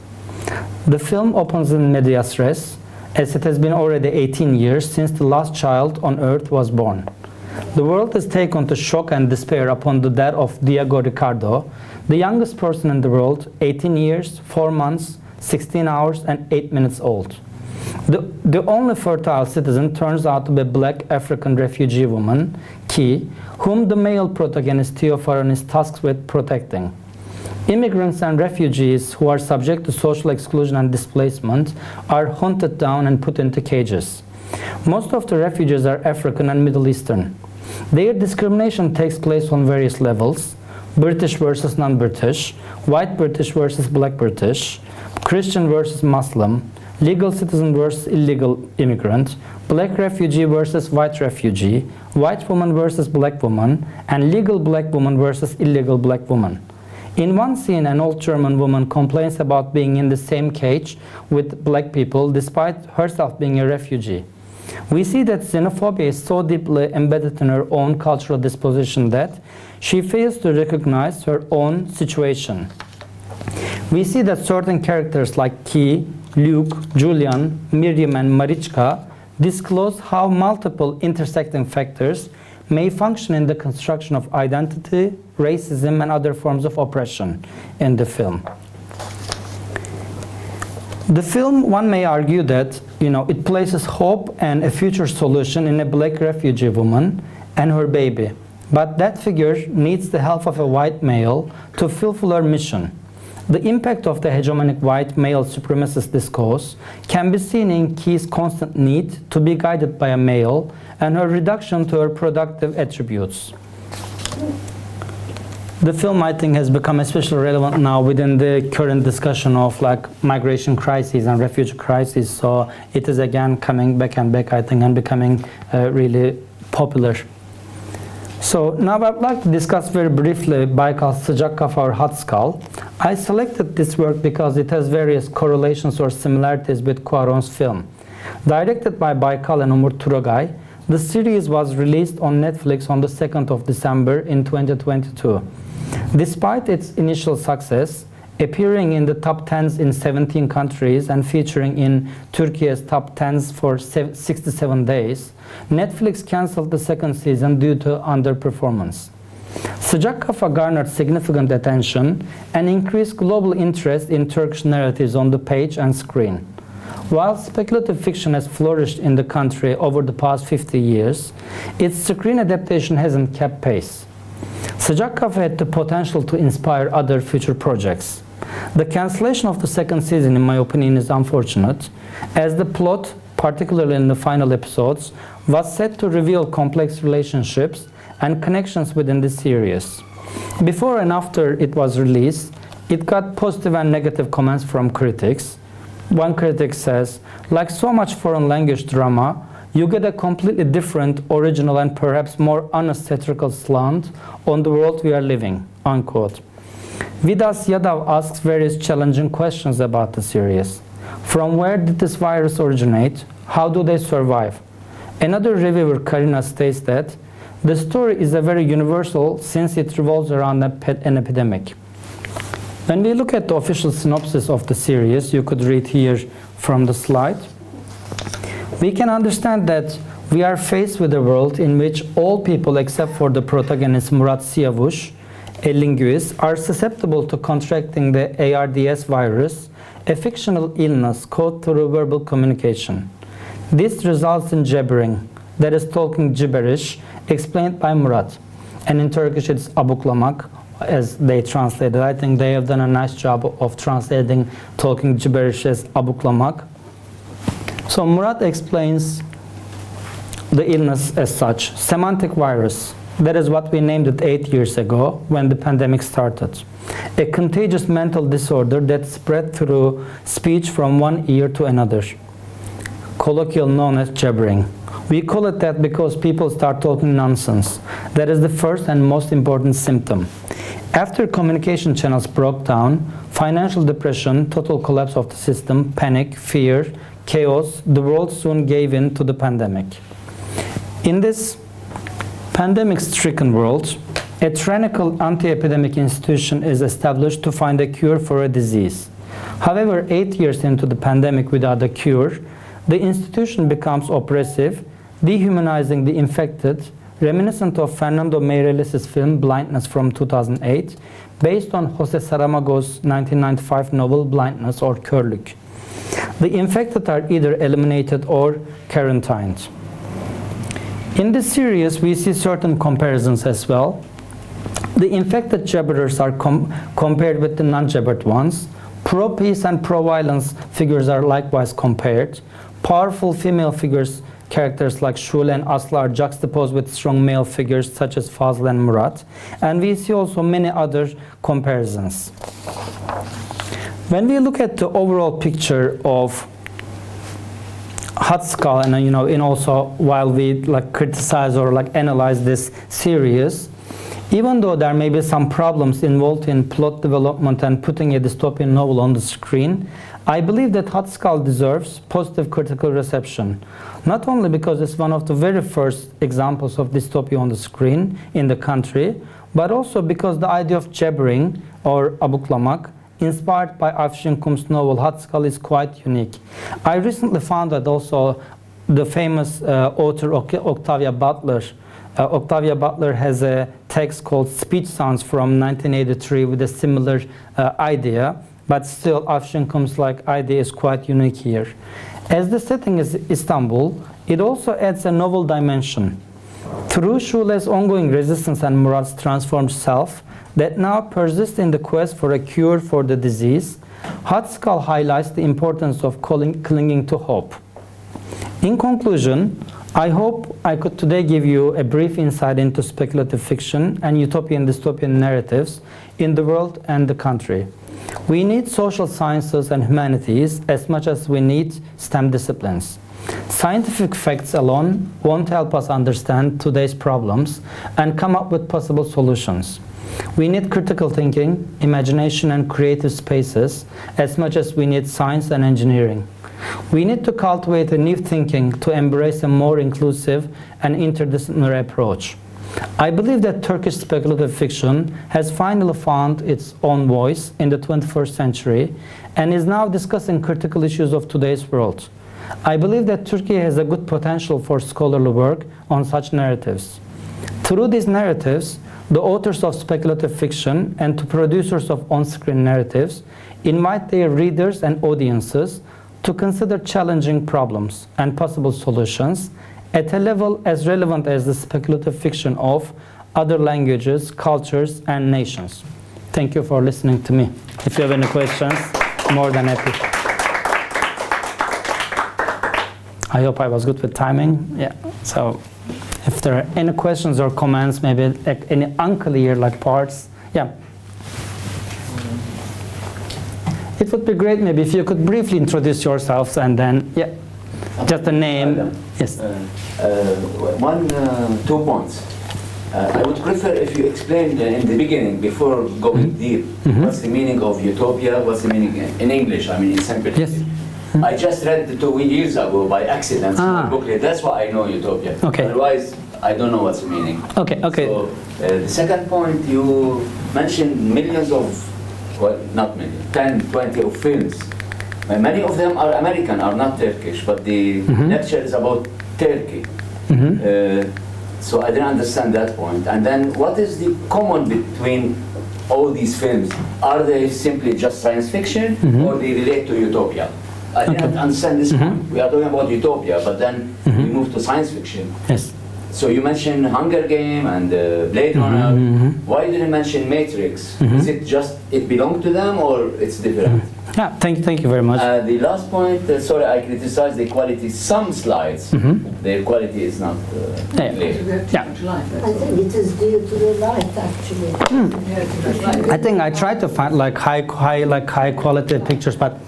The film opens in medias res, as it has been already 18 years since the last child on Earth was born. The world is taken to shock and despair upon the death of Diego Ricardo, the youngest person in the world, 18 years, 4 months, 16 hours, and 8 minutes old. The only fertile citizen turns out to be a black African refugee woman, Ki, whom the male protagonist Theopharon is tasked with protecting. Immigrants and refugees who are subject to social exclusion and displacement are hunted down and put into cages. Most of the refugees are African and Middle Eastern. Their discrimination takes place on various levels: British versus non-British, white British versus black British, Christian versus Muslim, legal citizen versus illegal immigrant, black refugee versus white refugee, white woman versus black woman, and legal black woman versus illegal black woman. In one scene, an old German woman complains about being in the same cage with black people despite herself being a refugee. We see that xenophobia is so deeply embedded in her own cultural disposition that she fails to recognize her own situation. We see that certain characters like Ki, Luke, Julian, Miriam, and Marichka disclose how multiple intersecting factors may function in the construction of identity, racism, and other forms of oppression in the film. The film, one may argue that, it places hope and a future solution in a black refugee woman and her baby. But that figure needs the help of a white male to fulfill her mission. The impact of the hegemonic white male supremacist discourse can be seen in Ki's constant need to be guided by a male and her reduction to her productive attributes. The film, I think, has become especially relevant now within the current discussion of migration crises and refugee crises. So it is again coming back and back, I think, and becoming really popular. So now I'd like to discuss very briefly Baykal's Sıcak Kafa or Hot Skull. I selected this work because it has various correlations or similarities with Cuarón's film. Directed by Baykal and Umur Turagay, the series was released on Netflix on the 2nd of December in 2022. Despite its initial success, appearing in the top 10s in 17 countries and featuring in Türkiye's top 10s for 67 days, Netflix cancelled the second season due to underperformance. Sıcak Kafa garnered significant attention and increased global interest in Turkish narratives on the page and screen. While speculative fiction has flourished in the country over the past 50 years, its screen adaptation hasn't kept pace. Sıcak Kafa had the potential to inspire other future projects. The cancellation of the second season, in my opinion, is unfortunate, as the plot, particularly in the final episodes, was set to reveal complex relationships and connections within the series. Before and after it was released, it got positive and negative comments from critics. One critic says, like so much foreign language drama, you get a completely different, original, and perhaps more honest satirical slant on the world we are living, unquote. Vidas Yadav asks various challenging questions about the series. From where did this virus originate? How do they survive? Another reviewer, Karina, states that the story is a very universal since it revolves around an epidemic. When we look at the official synopsis of the series, you could read here from the slide, we can understand that we are faced with a world in which all people except for the protagonist Murat Siyavush, a linguist, are susceptible to contracting the ARDS virus, a fictional illness caused through verbal communication. This results in jabbering, that is talking gibberish, explained by Murat. And in Turkish it's abuklamak, as they translated. I think they have done a nice job of translating talking gibberish as abuklamak. So Murat explains the illness as such. Semantic virus. That is what we named it 8 years ago when the pandemic started. A contagious mental disorder that spread through speech from one ear to another. Colloquial known as jabbering. We call it that because people start talking nonsense. That is the first and most important symptom. After communication channels broke down, financial depression, total collapse of the system, panic, fear, chaos, the world soon gave in to the pandemic. In this pandemic-stricken world, a tyrannical anti-epidemic institution is established to find a cure for a disease. However, 8 years into the pandemic without a cure, the institution becomes oppressive, dehumanizing the infected, reminiscent of Fernando Meirelles' film Blindness from 2008, based on Jose Saramago's 1995 novel Blindness or Körlük. The infected are either eliminated or quarantined. In this series, we see certain comparisons as well. The infected jabberers are compared with the non-jabbered ones. Pro-peace and pro-violence figures are likewise compared. Powerful female figures, characters like Shule and Aslı, are juxtaposed with strong male figures such as Fazıl and Murat. And we see also many other comparisons. When we look at the overall picture of Huxley, and also while we criticize or analyze this series, even though there may be some problems involved in plot development and putting a dystopian novel on the screen, I believe that Huxley deserves positive critical reception, not only because it's one of the very first examples of dystopia on the screen in the country, but also because the idea of jabbering or abuklamak, inspired by Afshin Kum's novel Huxley, is quite unique. I recently found that also the famous author Octavia Butler has a text called Speech Sounds from 1983 with a similar idea, but still Afshin Kum's idea is quite unique here. As the setting is Istanbul, it also adds a novel dimension. Through Shule's ongoing resistance and Murat's transformed self that now persists in the quest for a cure for the disease, Huxley highlights the importance of clinging to hope. In conclusion, I hope I could today give you a brief insight into speculative fiction and utopian and dystopian narratives in the world and the country. We need social sciences and humanities as much as we need STEM disciplines. Scientific facts alone won't help us understand today's problems and come up with possible solutions. We need critical thinking, imagination, and creative spaces as much as we need science and engineering. We need to cultivate a new thinking to embrace a more inclusive and interdisciplinary approach. I believe that Turkish speculative fiction has finally found its own voice in the 21st century and is now discussing critical issues of today's world. I believe that Türkiye has a good potential for scholarly work on such narratives. Through these narratives, the authors of speculative fiction and the producers of on-screen narratives invite their readers and audiences to consider challenging problems and possible solutions at a level as relevant as the speculative fiction of other languages, cultures, and nations. Thank you for listening to me. If you have any questions, more than happy. I hope I was good with timing. Yeah. So if there are any questions or comments, maybe any unclear parts, yeah. It would be great maybe if you could briefly introduce yourselves and then, yeah. Just a name. Yes. 2 points. I would prefer if you explained in the beginning, before going deep, what's the meaning of utopia, what's the meaning in English, I mean in simplicity. Yes. I just read 2 years ago by accident a booklet, that's why I know utopia. Okay. Otherwise, I don't know what's the meaning. Okay, okay. So, the second point, you mentioned millions of, well, not millions, 10, 20 of films. Many of them are American, are not Turkish, but the lecture is about Turkey. So I didn't understand that point. And then what is the common between all these films? Are they simply just science fiction or they relate to utopia? I didn't understand this point. We are talking about utopia, but then we move to science fiction. Yes. So you mentioned Hunger Game and Blade Runner. Why didn't you mention Matrix? Is it just, it belong to them or it's different? Yeah, thank you very much. The last point, sorry, I criticized the quality. Some slides, their quality is not clear. Yeah. I think it is due to the light, actually. I think I try to find like high quality pictures, but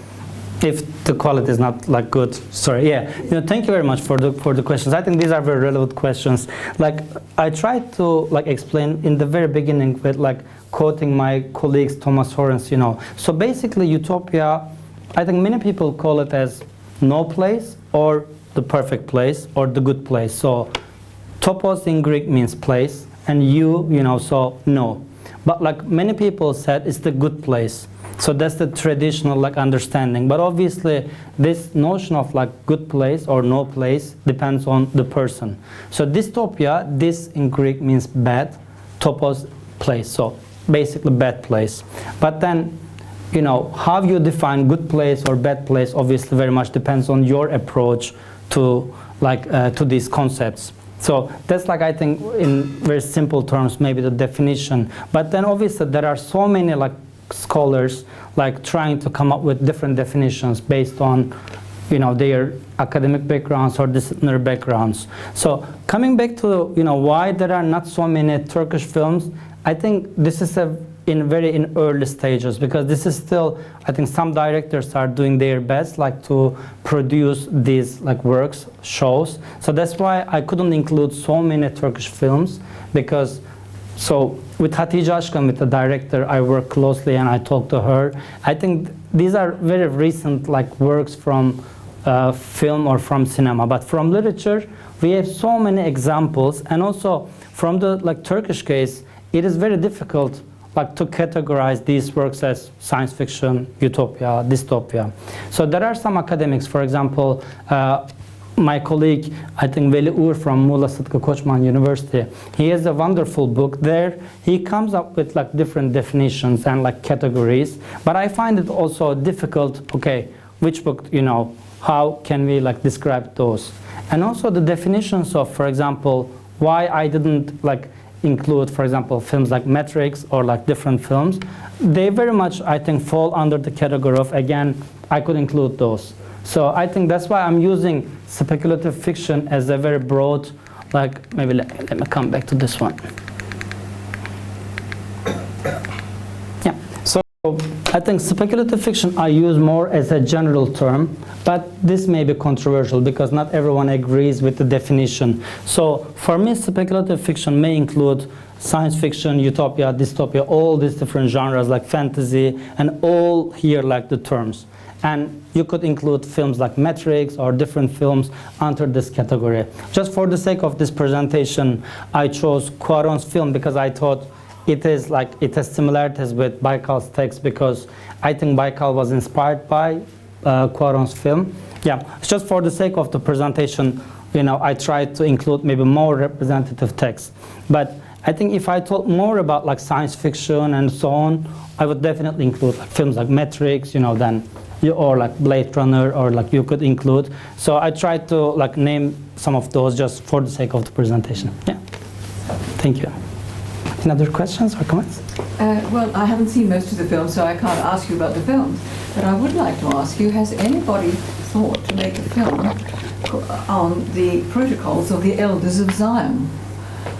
if the quality is not like good, sorry. Yeah, thank you very much for the questions. I think these are very relevant questions. Like I tried to like explain in the very beginning with like quoting my colleagues Thomas Horens. So basically, utopia, I think many people call it as no place or the perfect place or the good place. So topos in Greek means place, and so no. But like many people said, it's the good place. So that's the traditional like understanding. But obviously, this notion of like good place or no place depends on the person. So dystopia, this in Greek means bad, topos place. So basically bad place. But then, how you define good place or bad place obviously very much depends on your approach to to these concepts. So that's like I think in very simple terms maybe the definition. But then obviously there are so many like scholars like trying to come up with different definitions based on their academic backgrounds or disciplinary backgrounds. So coming back to why there are not so many Turkish films, I think this is in early stages, because this is still, I think some directors are doing their best like to produce these like works, shows. So that's why I couldn't include so many Turkish films, because so with Hatice Aşkın, with the director, I work closely and I talk to her. I think these are very recent like works from film or from cinema, but from literature we have so many examples. And also from the like Turkish case, it is very difficult like to categorize these works as science fiction, utopia, dystopia. So there are some academics, for example, my colleague, I think Veli Uğur from Muğla Sıtkı Koçman University, he has a wonderful book there. He comes up with like different definitions and like categories, but I find it also difficult, okay, which book, how can we like describe those? And also the definitions of, for example, why I didn't like include, for example, films like Matrix or like different films, they very much, I think, fall under the category of, again, I could include those. So I think that's why I'm using speculative fiction as a very broad, like, maybe let me come back to this one. Yeah, so I think speculative fiction I use more as a general term, but this may be controversial because not everyone agrees with the definition. So for me, speculative fiction may include science fiction, utopia, dystopia, all these different genres like fantasy, and all here like the terms. And you could include films like Matrix or different films under this category. Just for the sake of this presentation, I chose Cuarón's film because I thought it has similarities with Baykal's text, because I think Baykal was inspired by Cuarón's film. Yeah, just for the sake of the presentation, I tried to include maybe more representative text. But I think if I talk more about like science fiction and so on, I would definitely include like films like Matrix, or like Blade Runner, or like you could include. So I tried to like name some of those just for the sake of the presentation. Yeah, thank you. Any other questions or comments? Well, I haven't seen most of the films, so I can't ask you about the films. But I would like to ask you, has anybody thought to make a film on the protocols of the Elders of Zion?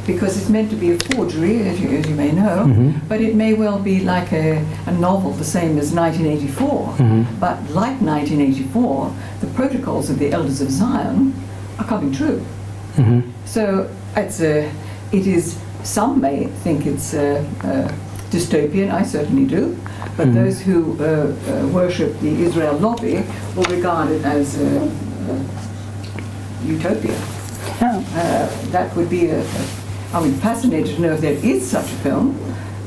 because it's meant to be a forgery, as you may know, but it may well be like a novel the same as 1984. But like 1984, the protocols of the Elders of Zion are coming true. So it is, some may think it's dystopian, I certainly do, but those who worship the Israel lobby will regard it as Utopia. That would be I mean, fascinated to know if there is such a film,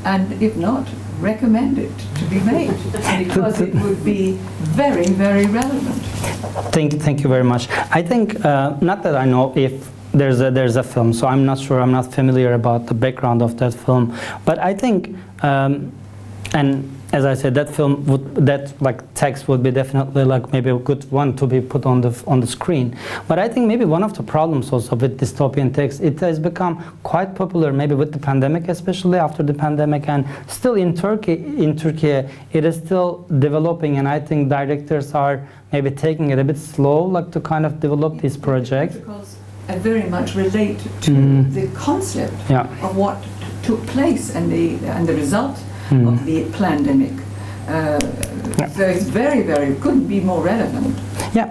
and if not, recommend it to be made, because it would be very, very relevant. Thank you very much. I think, not that I know if there's a film, so I'm not sure, I'm not familiar about the background of that film, but I think, and as I said, that film text would be definitely like maybe a good one to be put on the screen. But I think maybe one of the problems also with dystopian text, it has become quite popular maybe with the pandemic, especially after the pandemic, and still in Türkiye, it is still developing, and I think directors are maybe taking it a bit slow, like to kind of develop these projects. Because I very much relate to the concept of what took place and the result of the pandemic. So it's very, very, couldn't be more relevant. Yeah,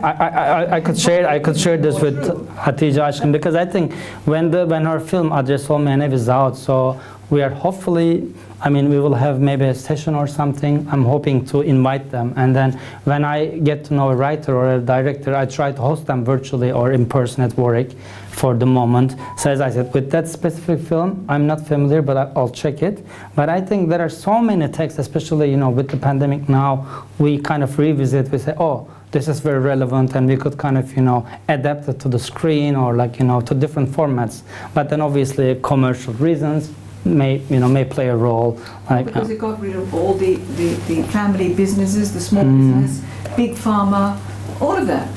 I could share this with Hatice Aşkın, because I think when her film Adres Olmayan Ev is out, so we are hopefully, I mean, we will have maybe a session or something. I'm hoping to invite them, and then when I get to know a writer or a director, I try to host them virtually or in person at Warwick for the moment. So as I said, with that specific film, I'm not familiar, but I'll check it. But I think there are so many texts, especially, you know, with the pandemic now, we kind of revisit, we say, oh, this is very relevant, and we could kind of, you know, adapt it to the screen or like, you know, to different formats. But then obviously commercial reasons may play a role. Like, because it got rid of all the family businesses, the small business, big pharma, all of that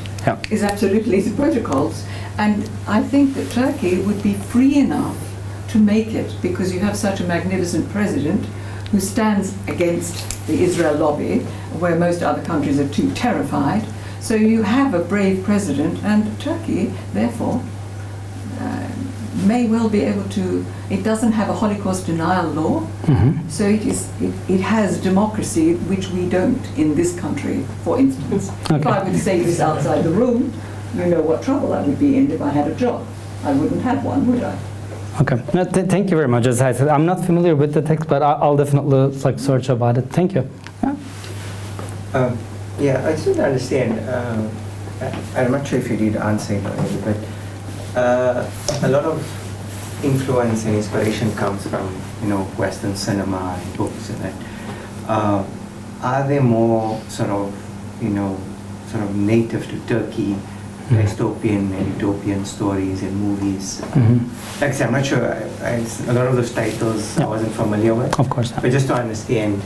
is absolutely the protocols. And I think that Turkey would be free enough to make it, because you have such a magnificent president who stands against the Israel lobby, where most other countries are too terrified. So you have a brave president, and Turkey, therefore, may well be able to. It doesn't have a Holocaust denial law, so it has democracy, which we don't in this country, for instance. Okay. If I would say this outside the room, you know what trouble I would be in if I had a job. I wouldn't have one, would I? Okay. No, thank you very much. As I said, I'm not familiar with the text, but I'll definitely like search about it. Thank you. Yeah, I still understand. I'm not sure if you did answer it already, but a lot of influence and inspiration comes from, you know, Western cinema and books and that. Are they more sort of native to Turkey, dystopian and utopian stories and movies? Like I said, I'm not sure. A lot of those titles I wasn't familiar with. Of course. But just to understand,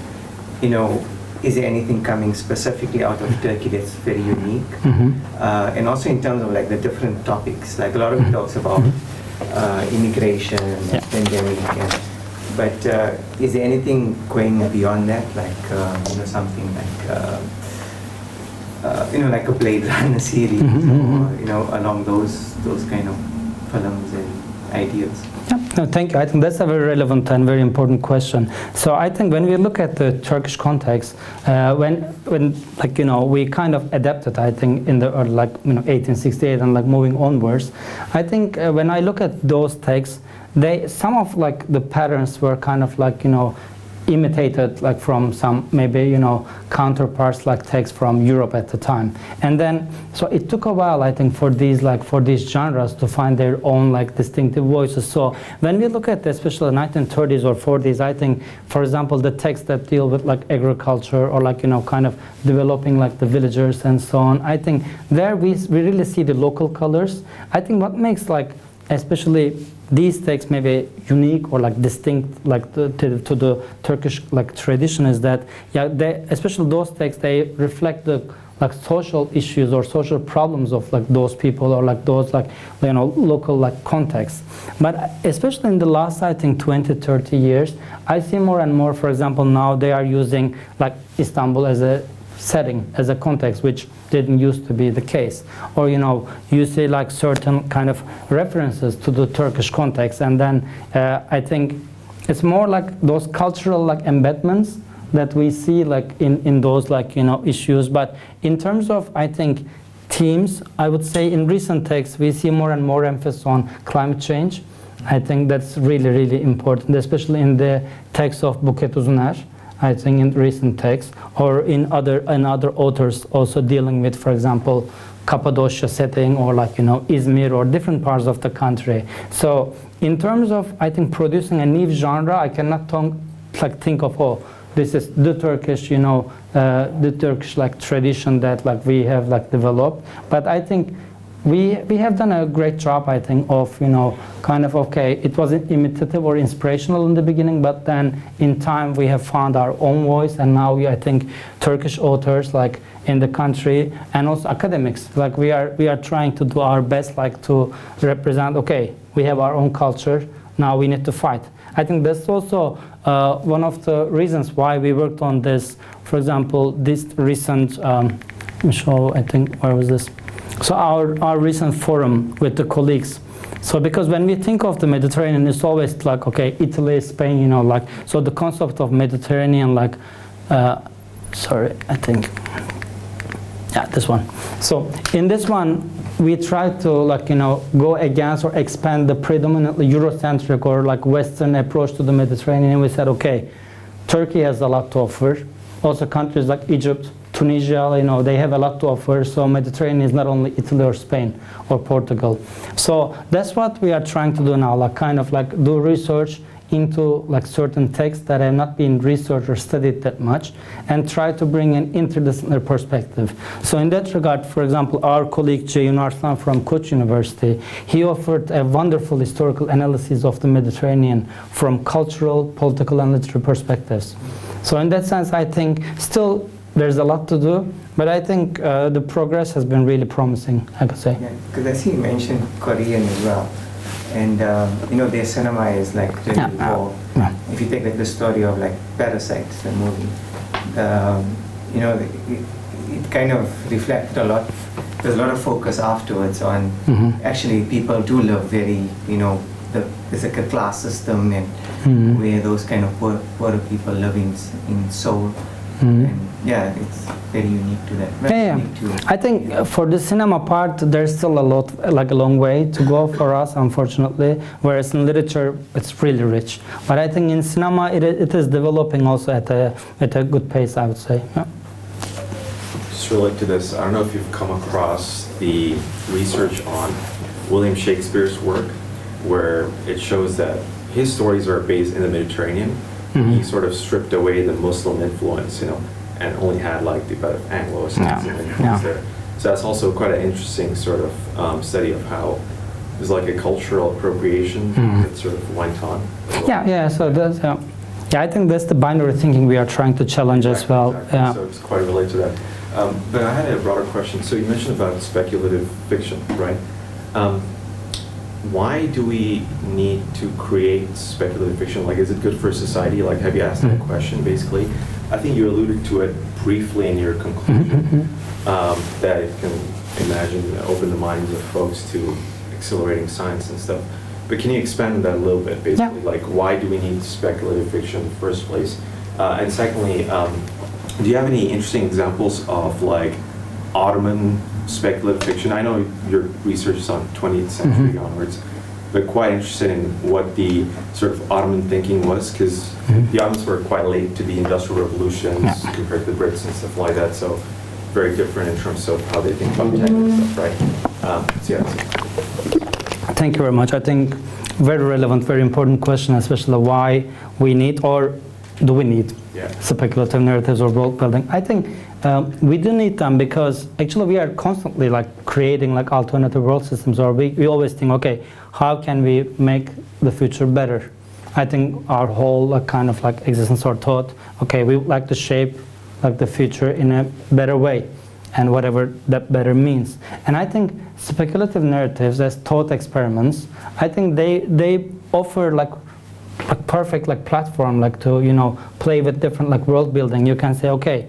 you know, is there anything coming specifically out of Turkey that's very unique? And also in terms of like the different topics, like a lot of it talks about immigration and pandemic, but is there anything going beyond that, like you know, something like you know, like a Blade Runner series, or you know, along those kind of films and ideas? No, thank you. I think that's a very relevant and very important question. So I think when we look at the Turkish context, when like, you know, we kind of adapted, I think, in the 1868 and like moving onwards, I think when I look at those texts, some of like the patterns were kind of like, you know, imitated like from some maybe, you know, counterparts like texts from Europe at the time. And then so it took a while, I think, for these genres to find their own like distinctive voices. So when we look at especially the 1930s or 40s, I think, for example, the texts that deal with like agriculture or like, you know, kind of developing like the villagers and so on, I think there we really see the local colors. I think what makes like especially these texts maybe unique or like distinct like to the Turkish like tradition is that especially those texts, they reflect the like social issues or social problems of like those people or like those like, you know, local like contexts. But especially in the last, I think, 20-30 years, I see more and more, for example, now they are using like Istanbul as a setting, as a context, which didn't used to be the case. Or, you know, you see like certain kind of references to the Turkish context, and then I think it's more like those cultural like embedments that we see like in those like, you know, issues. But in terms of, I think, themes, I would say in recent texts we see more and more emphasis on climate change. I think that's really, really important, especially in the text of Buket Uzuner, I think in recent texts, or in other authors also dealing with, for example, Cappadocia setting, or like, you know, Izmir, or different parts of the country. So in terms of, I think, producing a new genre, I cannot think of, oh, this is the Turkish, you know, the Turkish like tradition that like we have like developed. But I think we have done a great job, I think, of, you know, kind of, okay, it wasn't imitative or inspirational in the beginning, but then in time we have found our own voice, and now I think Turkish authors like in the country, and also academics, like we are trying to do our best like to represent, okay, we have our own culture, now we need to fight. I think that's also one of the reasons why we worked on this. For example, this recent show, I think, where was this? So our recent forum with the colleagues. So because when we think of the Mediterranean, it's always like, okay, Italy, Spain, you know, like, so the concept of Mediterranean, like, sorry, I think, yeah, this one. So in this one, we try to like, you know, go against or expand the predominantly Eurocentric or like Western approach to the Mediterranean. And we said, okay, Turkey has a lot to offer. Also countries like Egypt, Tunisia, you know, they have a lot to offer. So Mediterranean is not only Italy or Spain or Portugal. So that's what we are trying to do now, like kind of like do research into like certain texts that have not been researched or studied that much, and try to bring an interdisciplinary perspective. So in that regard, for example, our colleague Ceyhun Arslan from Koç University, he offered a wonderful historical analysis of the Mediterranean from cultural, political, and literary perspectives. So in that sense, I think still there's a lot to do, but I think the progress has been really promising, I could say. Yeah, because I see you mentioned Korean as well. And you know, their cinema is like really raw. If you take like the story of like Parasites, the movie, you know, it kind of reflected a lot. There's a lot of focus afterwards on actually people do live very, you know, there's like a class system, and where those kind of poor people live in Seoul. And yeah, it's very unique to that. I think for the cinema part, there's still a lot, like a long way to go for us, unfortunately. Whereas in literature, it's really rich. But I think in cinema, it is developing also at a good pace, I would say. Yeah. Just relate to this, I don't know if you've come across the research on William Shakespeare's work, where it shows that his stories are based in the Mediterranean. He sort of stripped away the Muslim influence, you know, and only had like the better Anglo-Saxon influence there. So that's also quite an interesting sort of study of how there's like a cultural appropriation that sort of went on. Yeah. So that's yeah, I think that's the binary thinking we are trying to challenge as well. Exactly. Yeah. So it's quite related to that. But I had a broader question. So you mentioned about speculative fiction, right? Why do we need to create speculative fiction? Like, is it good for society? Like, have you asked that question, basically? I think you alluded to it briefly in your conclusion, that it can, open the minds of folks to accelerating science and stuff. But can you expand on that a little bit, basically? Like, why do we need speculative fiction in the first place? And secondly, do you have any interesting examples of, like, Ottoman speculative fiction? I know your research is on 20th century onwards, but quite interested in what the sort of Ottoman thinking was, because the Ottomans were quite late to the Industrial Revolutions compared to the Brits and stuff like that, so very different in terms of how they think about tech and stuff, right? So yeah. Thank you very much. I think very relevant, very important question, especially why we need, or do we need speculative narratives or world building. I think we do need them because actually we are constantly like creating like alternative world systems, or we always think, okay, how can we make the future better? I think our whole kind of like existence or thought, okay, we would like to shape like the future in a better way, and whatever that better means. And I think speculative narratives as thought experiments, I think they offer like a perfect like platform like to, you know, play with different like world building. You can say, okay,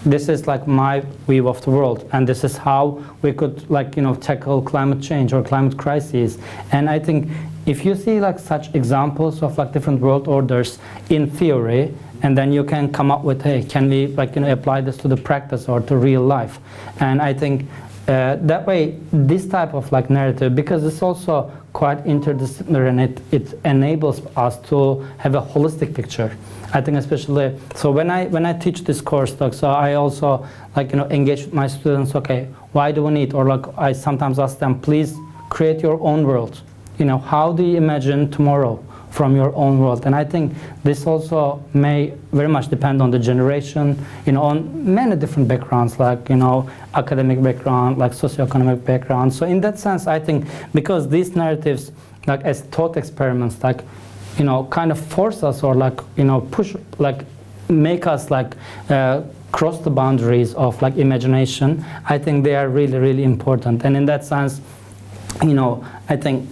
this is like my view of the world, and this is how we could like, you know, tackle climate change or climate crises. And I think if you see like such examples of like different world orders in theory, and then you can come up with, hey, can we like, you know, apply this to the practice or to real life? And I think that way, this type of like narrative, because it's also quite interdisciplinary, and it enables us to have a holistic picture. I think especially, so when I teach this course, like, so I also like, you know, engage with my students, okay, why do we need, or like I sometimes ask them, please create your own world. You know, how do you imagine tomorrow from your own world? And I think this also may very much depend on the generation, you know, on many different backgrounds, like, you know, academic background, like socioeconomic background. So in that sense, I think because these narratives, like as thought experiments, like, you know, kind of force us or like, you know, push, like make us like cross the boundaries of like imagination, I think they are really, really important. And in that sense, you know, I think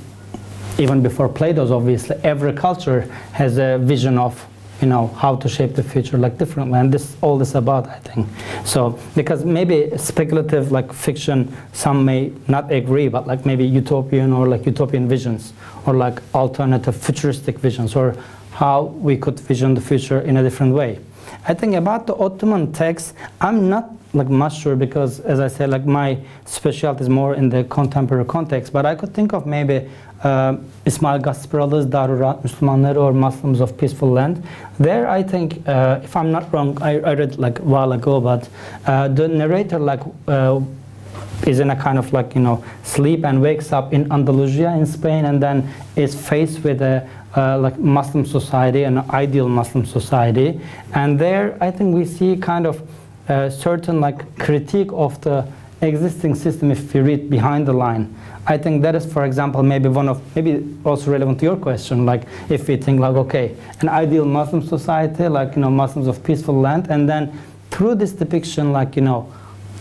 even before Plato's, obviously, every culture has a vision of, you know, how to shape the future like differently, and this all this about, I think. So because maybe speculative like fiction, some may not agree, but like maybe utopian or like utopian visions, or like alternative futuristic visions, or how we could vision the future in a different way. I think about the Ottoman text, I'm not like much sure, because as I said, like my specialty is more in the contemporary context, but I could think of maybe İsmail Gasparalı's Darurat Müslümanları, or Muslims of Peaceful Land. There I think, if I'm not wrong, I read like a while ago, but the narrator like is in a kind of like, you know, sleep and wakes up in Andalusia in Spain, and then is faced with a like Muslim society, an ideal Muslim society. And there I think we see kind of certain like critique of the existing system if we read behind the line. I think that is, for example, maybe one of, maybe also relevant to your question, like if we think like, okay, an ideal Muslim society, like, you know, Muslims of Peaceful Land, and then through this depiction, like, you know,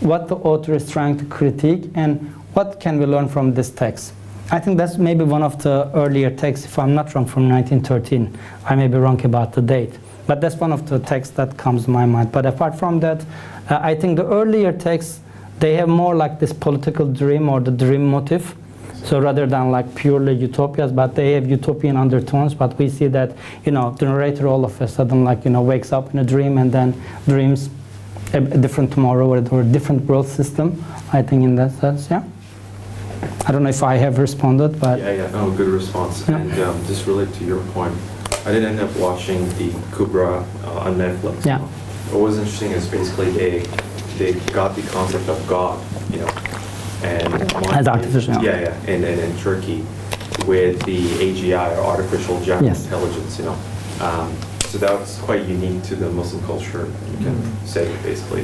what the author is trying to critique and what can we learn from this text. I think that's maybe one of the earlier texts, if I'm not wrong, from 1913. I may be wrong about the date, but that's one of the texts that comes to my mind. But apart from that, I think the earlier texts, they have more like this political dream or the dream motive. So rather than like purely utopias, but they have utopian undertones. But we see that, you know, the narrator all of a sudden, like, you know, wakes up in a dream and then dreams a different tomorrow or a different world system. I think in that sense, yeah. I don't know if I have responded, but yeah, no, good response. Yeah. And just relate to your point, I did end up watching the Kubra on Netflix. Yeah. What was interesting is basically they got the concept of God, you know, and as artificial. Yeah, and in Turkey with the AGI or artificial general Yes. intelligence, you know. So that was quite unique to the Muslim culture, you can say, basically.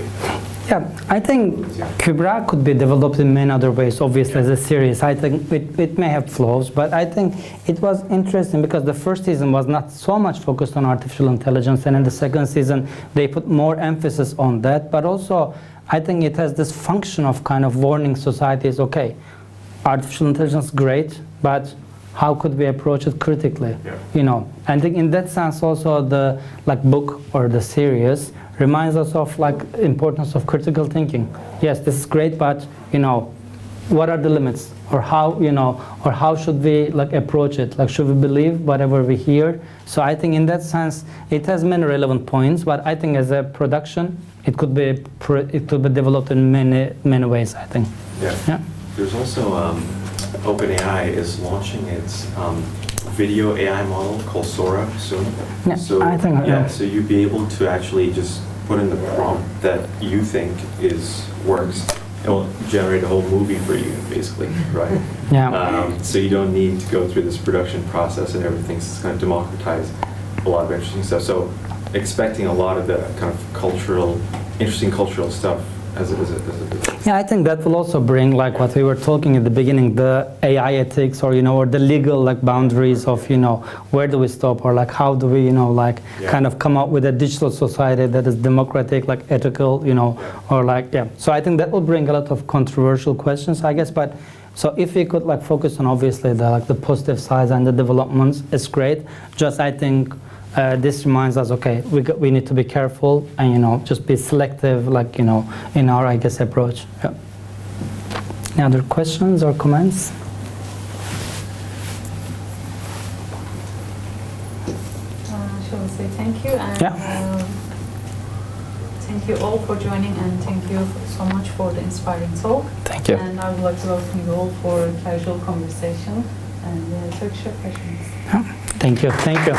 Yeah, I think Kubra could be developed in many other ways, obviously, as a series. I think it may have flaws, but I think it was interesting because the first season was not so much focused on artificial intelligence, and in the second season they put more emphasis on that. But also, I think it has this function of kind of warning societies, okay, artificial intelligence is great, but how could we approach it critically? Yeah. You know, I think in that sense also the like book or the series reminds us of like importance of critical thinking. Yes, this is great, but you know, what are the limits, or how, you know, or how should we like approach it? Like, should we believe whatever we hear? So I think in that sense it has many relevant points, but I think as a production it could be developed in many ways, I think. Yeah. There's also OpenAI is launching its video AI model called Sora soon. Yeah, so I think, so you'd be able to actually just put in the prompt that you think works. It will generate a whole movie for you, basically, right? Yeah. So you don't need to go through this production process and everything. So it's going to democratize a lot of interesting stuff. So expecting a lot of the kind of interesting cultural stuff as it is. Yeah, I think that will also bring, like what we were talking at the beginning, the AI ethics, or, you know, or the legal like boundaries of, you know, where do we stop, or like how do we, you know, like kind of come up with a digital society that is democratic, like ethical, you know, or like, So I think that will bring a lot of controversial questions, I guess. But so if we could like focus on obviously the positive sides and the developments, it's great. Just I think this reminds us, okay, we need to be careful and just be selective, like in our, I guess, approach. Yeah. Any other questions or comments? Shall we say thank you? And, Yeah. thank you all for joining, and thank you so much for the inspiring talk. Thank you. And I would like to welcome you all for a casual conversation and Turkish refreshments. Yeah. Thank you. Thank you.